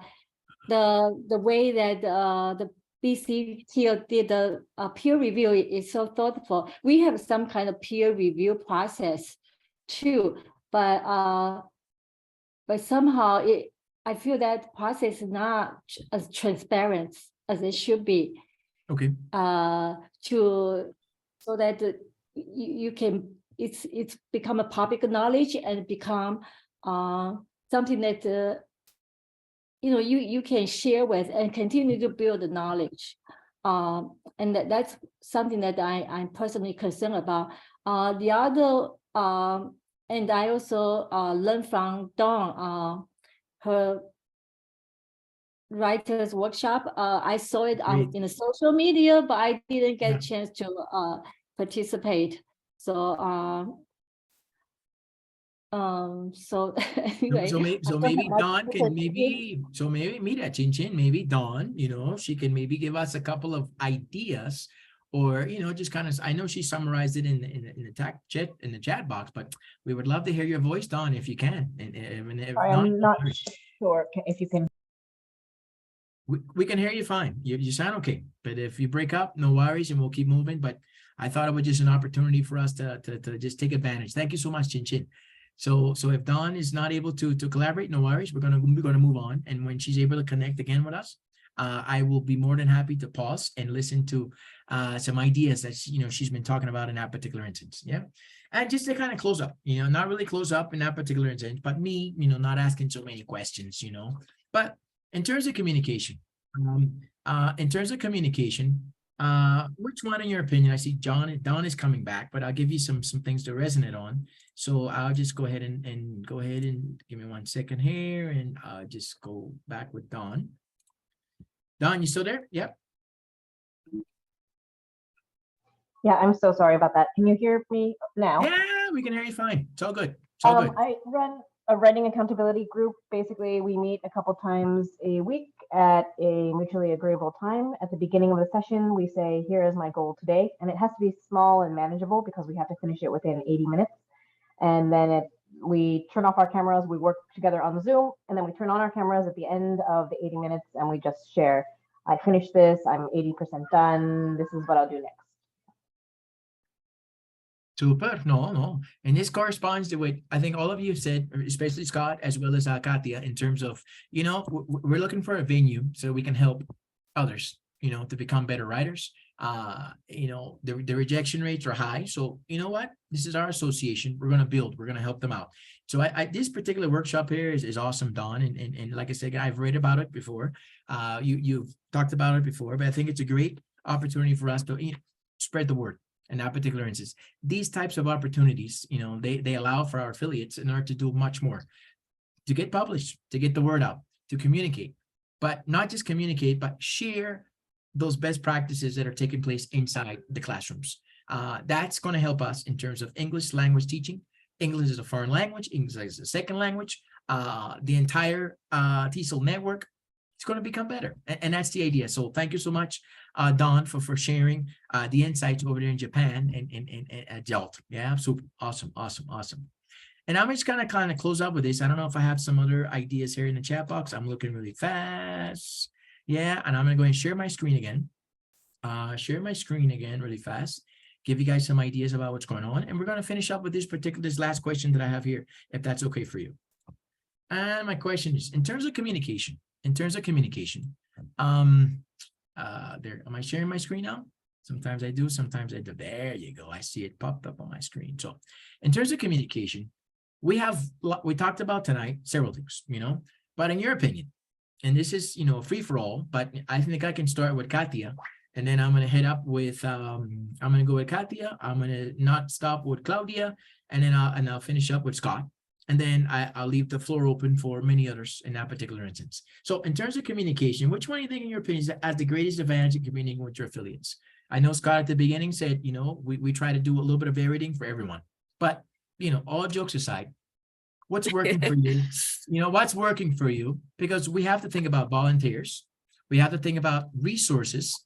way that the BCTL did the peer review is so thoughtful. We have some kind of peer review process too, but somehow I feel that process is not as transparent as it should be. Okay. So that you can, it's become a public knowledge and become something that you can share with and continue to build the knowledge. And that's something that I'm personally concerned about. The other, and I also learned from Dawn, her writers workshop. I saw it in the social media, but I didn't get a chance to participate. So anyway, So maybe Dawn can maybe Mira Chin Chin, maybe Dawn, she can maybe give us a couple of ideas, or just kind of, I know she summarized it in the chat box, but we would love to hear your voice, Dawn, if you can. And if I'm not sure if you can. We can hear you fine. You sound okay, but if you break up, no worries, and we'll keep moving. But I thought it was just an opportunity for us to just take advantage. Thank you so much, Chin Chin. So if Dawn is not able to collaborate, no worries. We're gonna move on, and when she's able to connect again with us, I will be more than happy to pause and listen to some ideas that she's been talking about in that particular instance. Yeah, and just to kind of close up, not really close up in that particular instance, but me, not asking so many questions, but in terms of communication, which one, in your opinion? I see Don is coming back, but I'll give you some things to resonate on. So I'll just go ahead and give me 1 second here, and I'll just go back with Don. Don, you still there? Yep. Yeah, I'm so sorry about that. Can you hear me now? Yeah, we can hear you fine. It's all good. It's all good. I run a writing accountability group. Basically, we meet a couple times a week at a mutually agreeable time. At the beginning of the session, we say, here is my goal today. And it has to be small and manageable because we have to finish it within 80 minutes. And then we turn off our cameras, we work together on Zoom, and then we turn on our cameras at the end of the 80 minutes and we just share, I finished this, I'm 80% done, this is what I'll do next. Super. No. And this corresponds to what I think all of you said, especially Scott, as well as Katia, in terms of, we're looking for a venue so we can help others, to become better writers. The rejection rates are high. So you know what? This is our association. We're going to build. We're going to help them out. So this particular workshop here is awesome, Dawn. And like I said, I've read about it before. You've talked about it before, but I think it's a great opportunity for us to spread the word. In that particular instance, these types of opportunities, they allow for our affiliates in order to do much more, to get published, to get the word out, to communicate, but not just communicate, but share those best practices that are taking place inside the classrooms. That's going to help us in terms of English language teaching. English is a foreign language. English is a second language. the entire TESOL network, it's going to become better. And that's the idea. So thank you so much, Don, for sharing the insights over there in Japan and adult. Yeah, super awesome, awesome, awesome. And I'm just gonna kind of close up with this. I don't know if I have some other ideas here in the chat box. I'm looking really fast. Yeah, and I'm gonna go and share my screen again. Share my screen again really fast. Give you guys some ideas about what's going on. And we're gonna finish up with this last question that I have here, if that's okay for you. And my question is, in terms of communication, am I sharing my screen now? Sometimes I do, sometimes I do. There you go. I see it popped up on my screen. So in terms of communication, we talked about tonight several things, but in your opinion, and this is, a free for all, but I think I can start with Katia, and then I'm going to head up with, I'm going to go with Katia. I'm going to not stop with Claudia, and then I'll finish up with Scott. And then I'll leave the floor open for many others in that particular instance. So in terms of communication, which one do you think, in your opinion, has the greatest advantage in communicating with your affiliates? I know Scott at the beginning said, we try to do a little bit of everything for everyone. But, all jokes aside, what's working for you? What's working for you? Because we have to think about volunteers. We have to think about resources.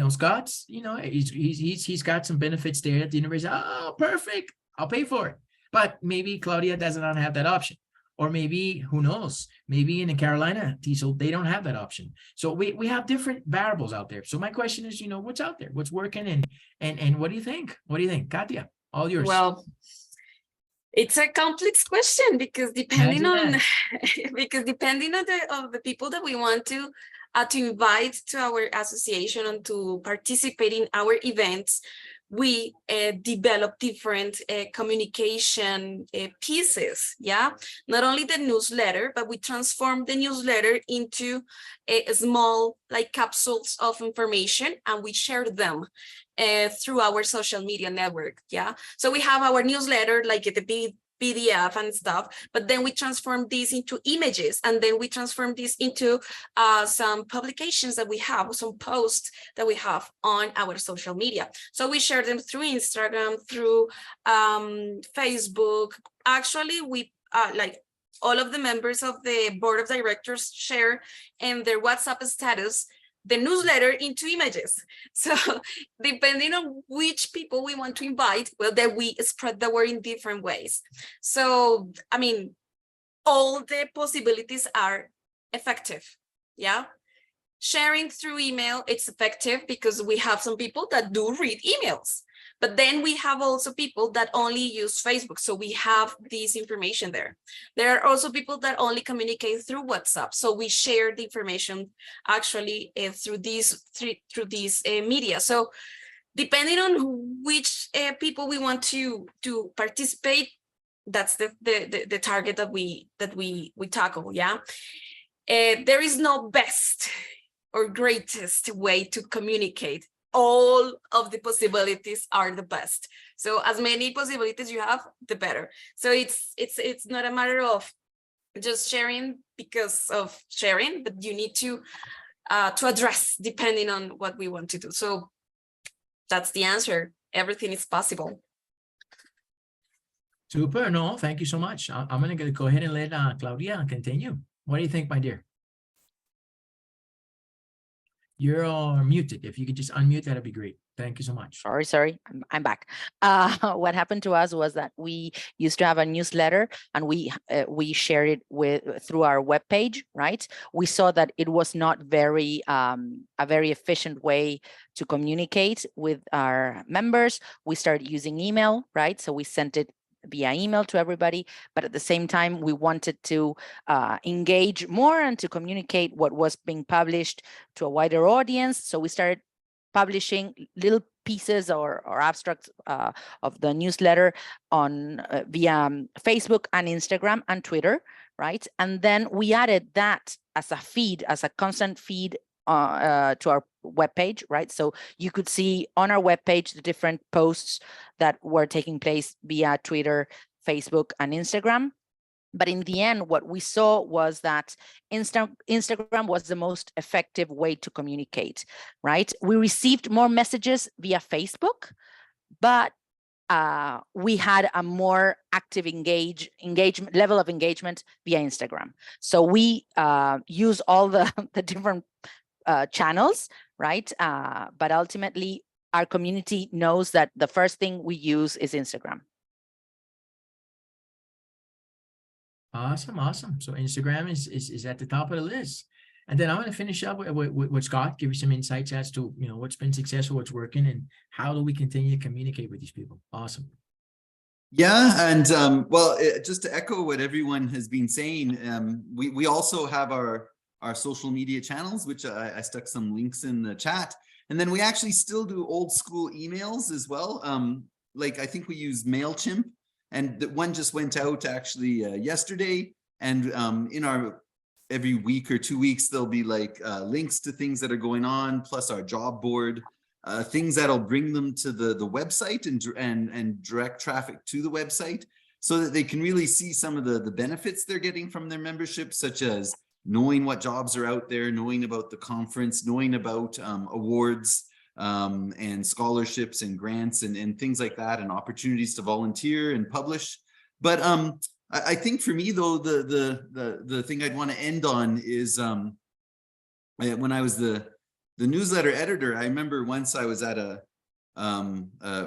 Scott's, he's got some benefits there at the university. Oh, perfect. I'll pay for it. But maybe Claudia does not have that option. Or maybe, who knows, maybe in the Carolina TESOL, they don't have that option. So we have different variables out there. So my question is, what's out there? What's working? And what do you think? What do you think? Katia, all yours. Well, it's a complex question because depending on the people that we want to invite to our association and to participate in our events, we develop different communication pieces, yeah? Not only the newsletter, but we transform the newsletter into a small capsules of information, and we share them through our social media network, yeah? So we have our newsletter, like the PDF and stuff, but then we transform these into images, and then we transform this into some publications that we have, some posts that we have on our social media. So we share them through Instagram, through Facebook. Actually, we all of the members of the board of directors share in their WhatsApp status the newsletter into images. So depending on which people we want to invite, well, then we spread the word in different ways. So, I mean, all the possibilities are effective, yeah? Sharing through email, it's effective because we have some people that do read emails, but then we have also people that only use Facebook. So we have this information there. There are also people that only communicate through WhatsApp. So we share the information actually through these media. So depending on which people we want to participate, that's the target that we tackle, yeah? There is no best or greatest way to communicate. All of the possibilities are the best. So as many possibilities you have, the better. So it's not a matter of just sharing because of sharing, but you need to address depending on what we want to do. So that's the answer. Everything is possible. Super. No, thank you so much. I'm going to go ahead and let Claudia continue. What do you think, my dear? You're muted. If you could just unmute, that'd be great. Thank you so much. Sorry, I'm back. What happened to us was that we used to have a newsletter, and we shared it through our webpage, right? We saw that it was not very a very efficient way to communicate with our members. We started using email, right? So we sent it via email to everybody, but at the same time, we wanted to engage more and to communicate what was being published to a wider audience. So we started publishing little pieces or abstracts of the newsletter on via Facebook and Instagram and Twitter, right? And then we added that as a feed, as a constant feed to our webpage, right? So you could see on our webpage the different posts that were taking place via Twitter, Facebook, and Instagram. But in the end, what we saw was that Instagram was the most effective way to communicate, right? We received more messages via Facebook, but we had a more active engagement level of engagement via Instagram. So we use all the different channels, right? But ultimately, our community knows that the first thing we use is Instagram. Awesome, awesome. So Instagram is at the top of the list. And then I'm going to finish up with Scott, give you some insights as to, you know, what's been successful, what's working, and how do we continue to communicate with these people. Awesome. Yeah, and well, just to echo what everyone has been saying, we also have our social media channels, which I stuck some links in the chat. And then we actually still do old school emails as well. Like I think we use MailChimp, and one just went out actually yesterday. And in our every week or 2 weeks, there'll be like links to things that are going on, plus our job board, things that'll bring them to the website and direct traffic to the website, so that they can really see some of the benefits they're getting from their membership, such as knowing what jobs are out there, knowing about the conference, knowing about awards and scholarships and grants and things like that, and opportunities to volunteer and publish. But I think for me though, the thing I'd want to end on is when I was the newsletter editor, I remember once I was at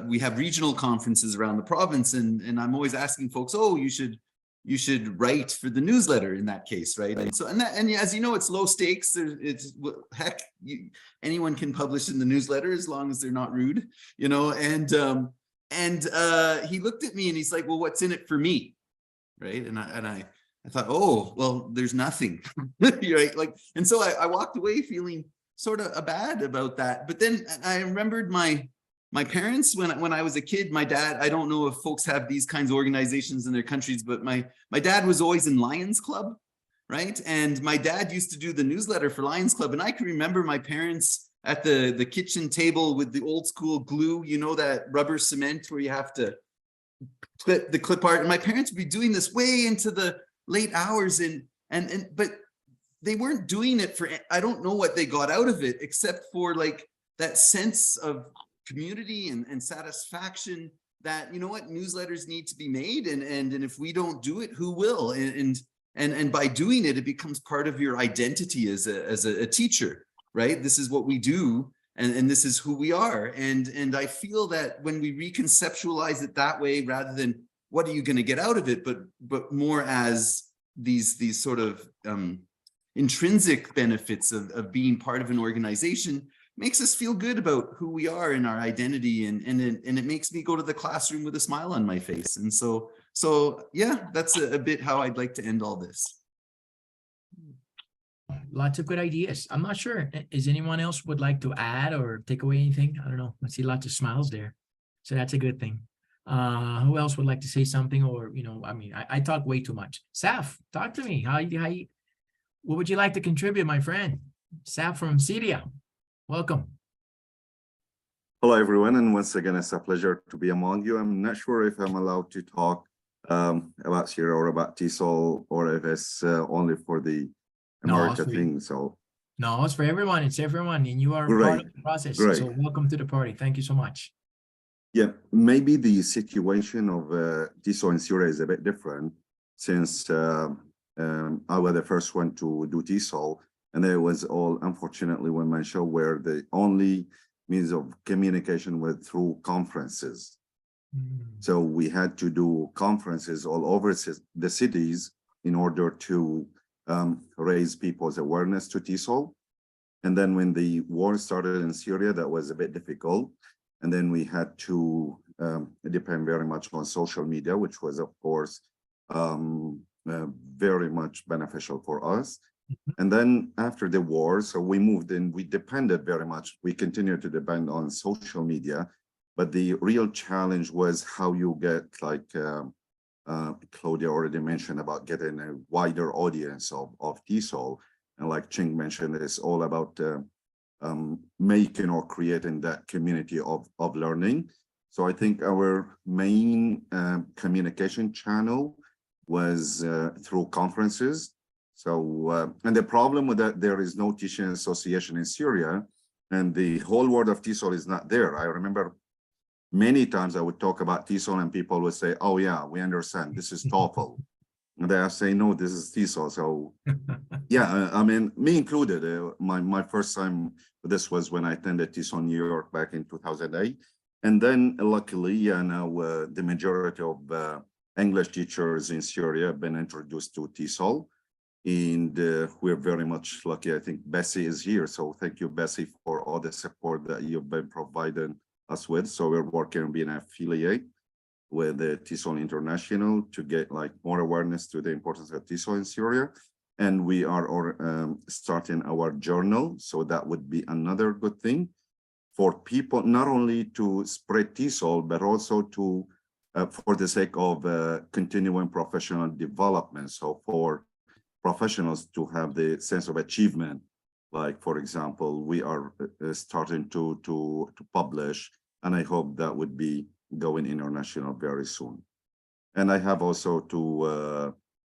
we have regional conferences around the province, and I'm always asking folks, oh, you should write for the newsletter in that case, right? And so, and as you know, it's low stakes. It's heck, anyone can publish in the newsletter as long as they're not rude, you know. And he looked at me and he's like, well, what's in it for me, right? And I thought, oh, well, there's nothing, right? Like, and so I walked away feeling sort of bad about that. But then I remembered my parents when I was a kid. My dad, I don't know if folks have these kinds of organizations in their countries, but my dad was always in Lions Club, right? And my dad used to do the newsletter for Lions Club, and I can remember my parents at the kitchen table with the old school glue, you know, that rubber cement where you have to clip the clip art. And my parents would be doing this way into the late hours, but they weren't doing it for, I don't know what they got out of it, except for like that sense of community and satisfaction that, you know what, newsletters need to be made, and if we don't do it, who will? And by doing it, it becomes part of your identity as a teacher, right? This is what we do, and this is who we are. And I feel that when we reconceptualize it that way, rather than what are you going to get out of it, but more as these sort of intrinsic benefits of being part of an organization, makes us feel good about who we are and our identity, and it makes me go to the classroom with a smile on my face. And so yeah, that's a bit how I'd like to end all this. Lots of good ideas. I'm not sure, is anyone else would like to add or take away anything? I don't know. I see lots of smiles there, so that's a good thing. Who else would like to say something? Or, you know, I mean, I talk way too much. Saf, talk to me. What would you like to contribute, my friend? Saf from Syria. Welcome. Hello, everyone. And once again, it's a pleasure to be among you. I'm not sure if I'm allowed to talk about Syria or about TESOL, or if it's only for the America thing. So no, it's for everyone. It's everyone. And you are part of the process. Great. So welcome to the party. Thank you so much. Yeah, maybe the situation of TESOL in Syria is a bit different, since I was the first one to do TESOL. And it was all, unfortunately, when my show where the only means of communication was through conferences. So we had to do conferences all over the cities in order to raise people's awareness to TESOL. And then when the war started in Syria, that was a bit difficult. And then we had to depend very much on social media, which was, of course, very much beneficial for us. And then after the war, so we moved in, we depended very much, we continued to depend on social media, but the real challenge was how you get, like Claudia already mentioned, about getting a wider audience of TESOL. And like Ching mentioned, it's all about making or creating that community of learning. So I think our main communication channel was through conferences. So, and the problem with that, there is no teaching association in Syria, and the whole world of TESOL is not there. I remember many times I would talk about TESOL and people would say, oh yeah, we understand, this is TOEFL. And they are saying, no, this is TESOL. So yeah, I mean, me included, my first time with this was when I attended TESOL New York back in 2008. And then luckily, yeah, now the majority of English teachers in Syria have been introduced to TESOL. And we're very much lucky. I think Bessie is here. So thank you, Bessie, for all the support that you've been providing us with. So we're working on being an affiliate with the TESOL International to get like more awareness to the importance of TESOL in Syria. And we are starting our journal. So that would be another good thing for people, not only to spread TESOL, but also to, for the sake of continuing professional development. So for professionals to have the sense of achievement, like, for example, we are starting to publish, and I hope that would be going international very soon. And I have also to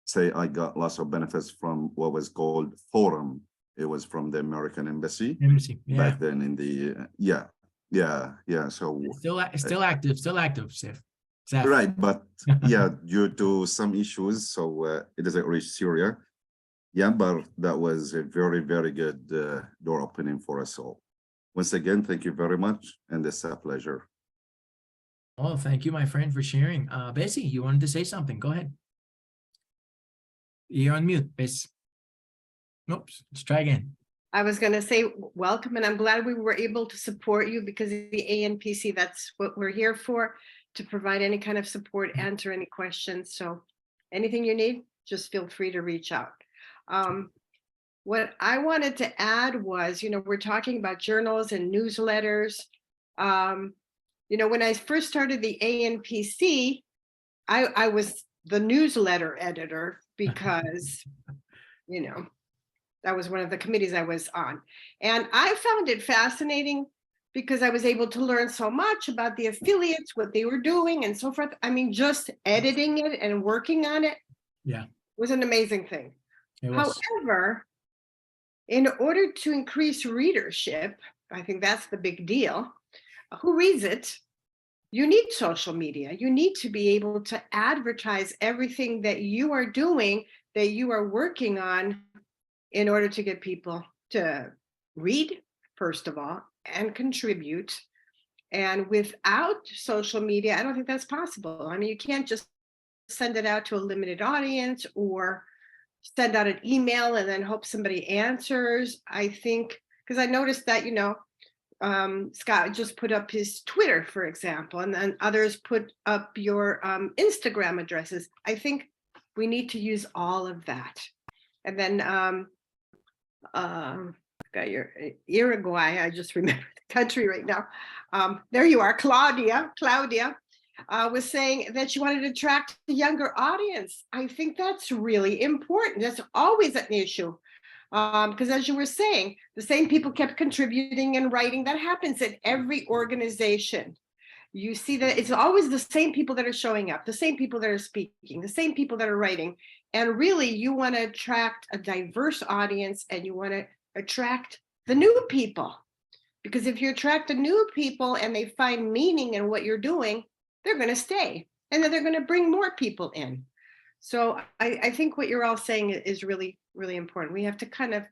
say I got lots of benefits from what was called Forum. It was from the American Embassy Yeah. back then in the, so. Still active, Sif. Saf. Right, but yeah, due to some issues, so it doesn't reach Syria. Yeah, but that was a very, very good door opening for us all. Once again, thank you very much, and it's a pleasure. Oh, thank you, my friend, for sharing. Bessie, you wanted to say something. Go ahead. You're on mute, Bess. Oops, let's try again. I was going to say welcome, and I'm glad we were able to support you because of the ANPC, that's what we're here for, to provide any kind of support, answer any questions. So anything you need, just feel free to reach out. What I wanted to add was, we're talking about journals and newsletters. When I first started the ANPC, I was the newsletter editor because, that was one of the committees I was on. And I found it fascinating because I was able to learn so much about the affiliates, what they were doing and so forth. I mean, just editing it and working on it was an amazing thing. However, in order to increase readership, I think that's the big deal. Who reads it? You need social media. You need to be able to advertise everything that you are doing, that you are working on, in order to get people to read, first of all, and contribute. And without social media, I don't think that's possible. I mean, you can't just send it out to a limited audience or send out an email and then hope somebody answers. I think, because I noticed that, Scott just put up his Twitter, for example, and then others put up your Instagram addresses. I think we need to use all of that. And then got your Uruguay, I just remember the country right now. There you are, Claudia was saying that you wanted to attract a younger audience. I think that's really important. That's always an issue. Because as you were saying, the same people kept contributing and writing. That happens at every organization. You see that it's always the same people that are showing up, the same people that are speaking, the same people that are writing. And really, you want to attract a diverse audience and you want to attract the new people. Because if you attract the new people and they find meaning in what you're doing, they're going to stay. And then they're going to bring more people in. So I think what you're all saying is really, really important. We have to kind of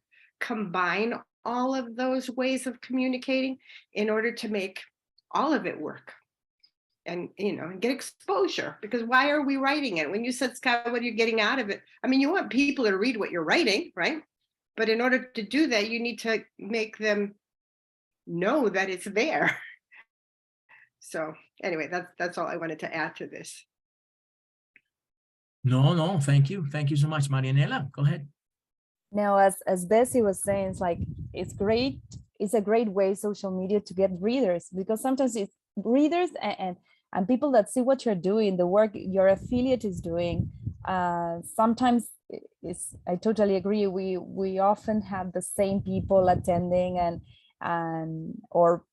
combine all of those ways of communicating in order to make all of it work. And, and get exposure, because why are we writing it? When you said, Scott, what are you getting out of it? I mean, you want people to read what you're writing, right? But in order to do that, you need to make them know that it's there. So anyway, that's all I wanted to add to this. No, thank you. Thank you so much, Marianela. Go ahead. Now, as Bessie was saying, it's like, it's great. It's a great way, social media, to get readers, because sometimes it's readers and people that see what you're doing, the work your affiliate is doing. Sometimes I totally agree. We often have the same people attending and or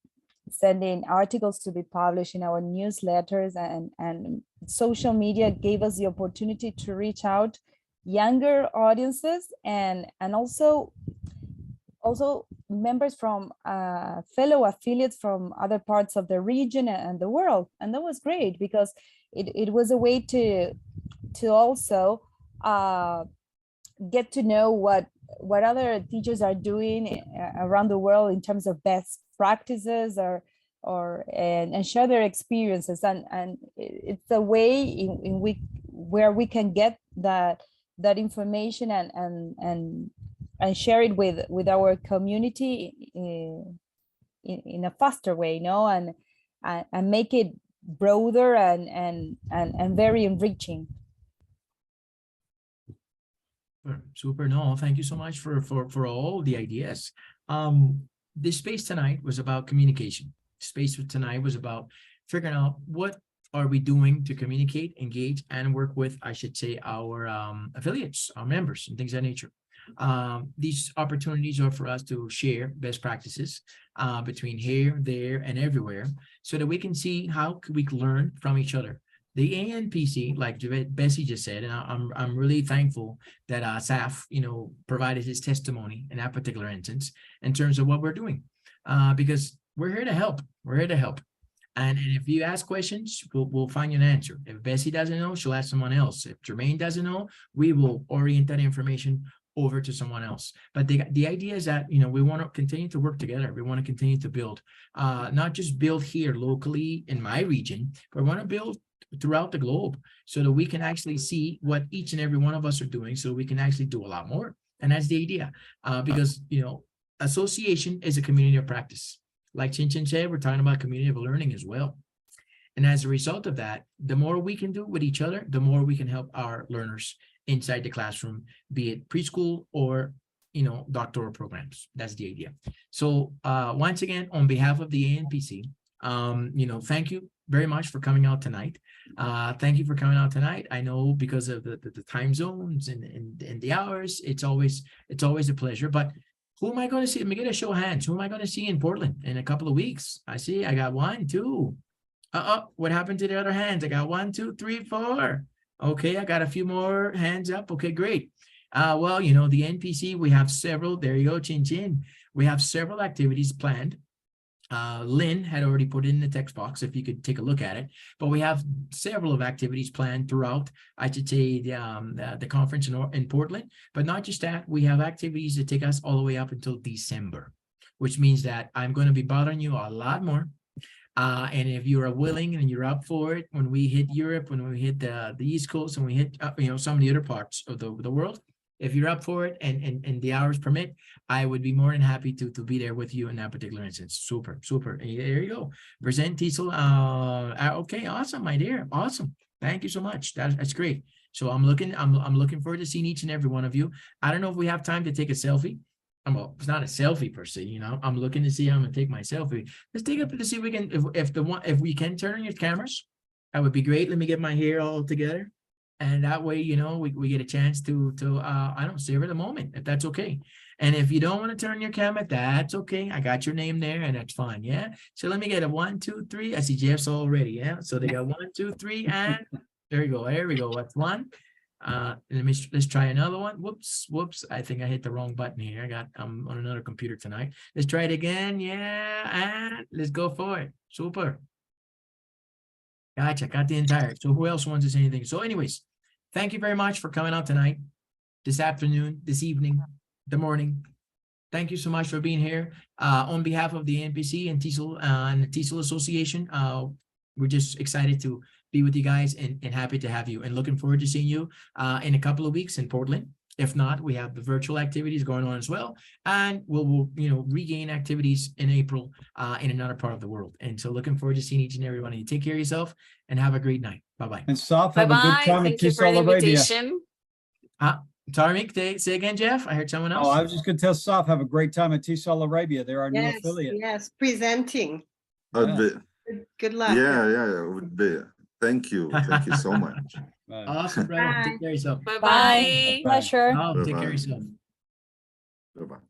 sending articles to be published in our newsletters, and social media gave us the opportunity to reach out younger audiences and also members from fellow affiliates from other parts of the region and the world. And that was great because it was a way to also get to know what other teachers are doing around the world in terms of best practices and share their experiences. And it's a way in where we can get that information and share it with our community in a faster way, you know, and make it broader and very enriching. Super. No, thank you so much for all the ideas. This space tonight was about communication. Space for tonight was about figuring out what are we doing to communicate, engage, and work with, I should say, our affiliates, our members, and things of that nature. These opportunities are for us to share best practices between here, there, and everywhere, so that we can see how we can learn from each other. The ANPC, like Bessie just said, and I'm really thankful that Saf, you know, provided his testimony in that particular instance in terms of what we're doing, because we're here to help. We're here to help. And if you ask questions, we'll find you an answer. If Bessie doesn't know, she'll ask someone else. If Jermaine doesn't know, we will orient that information over to someone else. But the idea is that, you know, we want to continue to work together. We want to continue to build, not just build here locally in my region, but we want to build throughout the globe so that we can actually see what each and every one of us are doing, so we can actually do a lot more. And that's the idea, because, you know, association is a community of practice. Like Chin Chin said, we're talking about community of learning as well. And as a result of that, the more we can do with each other, the more we can help our learners inside the classroom, be it preschool or, you know, doctoral programs. That's the idea. So once again, on behalf of the ANPC, you know, thank you very much for coming out tonight. Thank you for coming out tonight. I know because of the time zones and the hours, it's always a pleasure. But who am I going to see? Let me get a show of hands. Who am I going to see in Portland in a couple of weeks? I see I got 1, 2. What happened to the other hands? I got 1, 2, 3, 4. Okay, I got a few more hands up. Okay, great. Well, you know, the NPC, we have several. There you go, Chin Chin. We have several activities planned. Lynn had already put it in the text box if you could take a look at it, but we have several of activities planned throughout, I should say, the conference in Portland. But not just that, we have activities that take us all the way up until December, which means that I'm going to be bothering you a lot more. And if you are willing and you're up for it, when we hit Europe, when we hit the East Coast, and we hit you know, some of the other parts of the world, if you're up for it and the hours permit, I would be more than happy to be there with you in that particular instance. Super. There you go. Present TESOL. Okay, awesome, my dear. Awesome. Thank you so much. That's great. So I'm looking forward to seeing each and every one of you. I don't know if we have time to take a selfie. Well, it's not a selfie per se, you know. I'm looking to see how I'm gonna take my selfie. Let's take it to see if we can, if we can turn on your cameras, that would be great. Let me get my hair all together. And that way, you know, we get a chance to I don't savor the moment, if that's okay. And if you don't want to turn your camera, that's okay. I got your name there and that's fine. Yeah. So let me get a 1, 2, 3. I see Jeff's already. Yeah. So they got 1, 2, 3, and there you go. There we go. That's one. Let's try another one. Whoops. I think I hit the wrong button here. I'm on another computer tonight. Let's try it again. Yeah. And let's go for it. Super. Gotcha. Got the entire. So who else wants to say anything? So anyways, thank you very much for coming out tonight, this afternoon, this evening, the morning. Thank you so much for being here. On behalf of the NPC and TESOL and the TESOL Association, we're just excited to be with you guys and happy to have you, and looking forward to seeing you in a couple of weeks in Portland. If not, we have the virtual activities going on as well, and we'll you know, regain activities in April in another part of the world. And so looking forward to seeing each and every one of you. Take care of yourself and have a great night. Bye-bye. And Saf, have a good Bye-bye. time at Thank you for the TESOL Arabia. invitation. Sorry, Mick, say again, Jeff. I heard someone else. Oh, I was just going to tell Saf, have a great time at TESOL Arabia. They're our new Yes, affiliate. yes, presenting. Would be, Good luck. yeah, it would be. Thank you so much. Bye. Awesome, brother. Bye. Take care of yourself. Bye-bye. Pleasure. Oh, take care Bye-bye. of yourself. Bye-bye.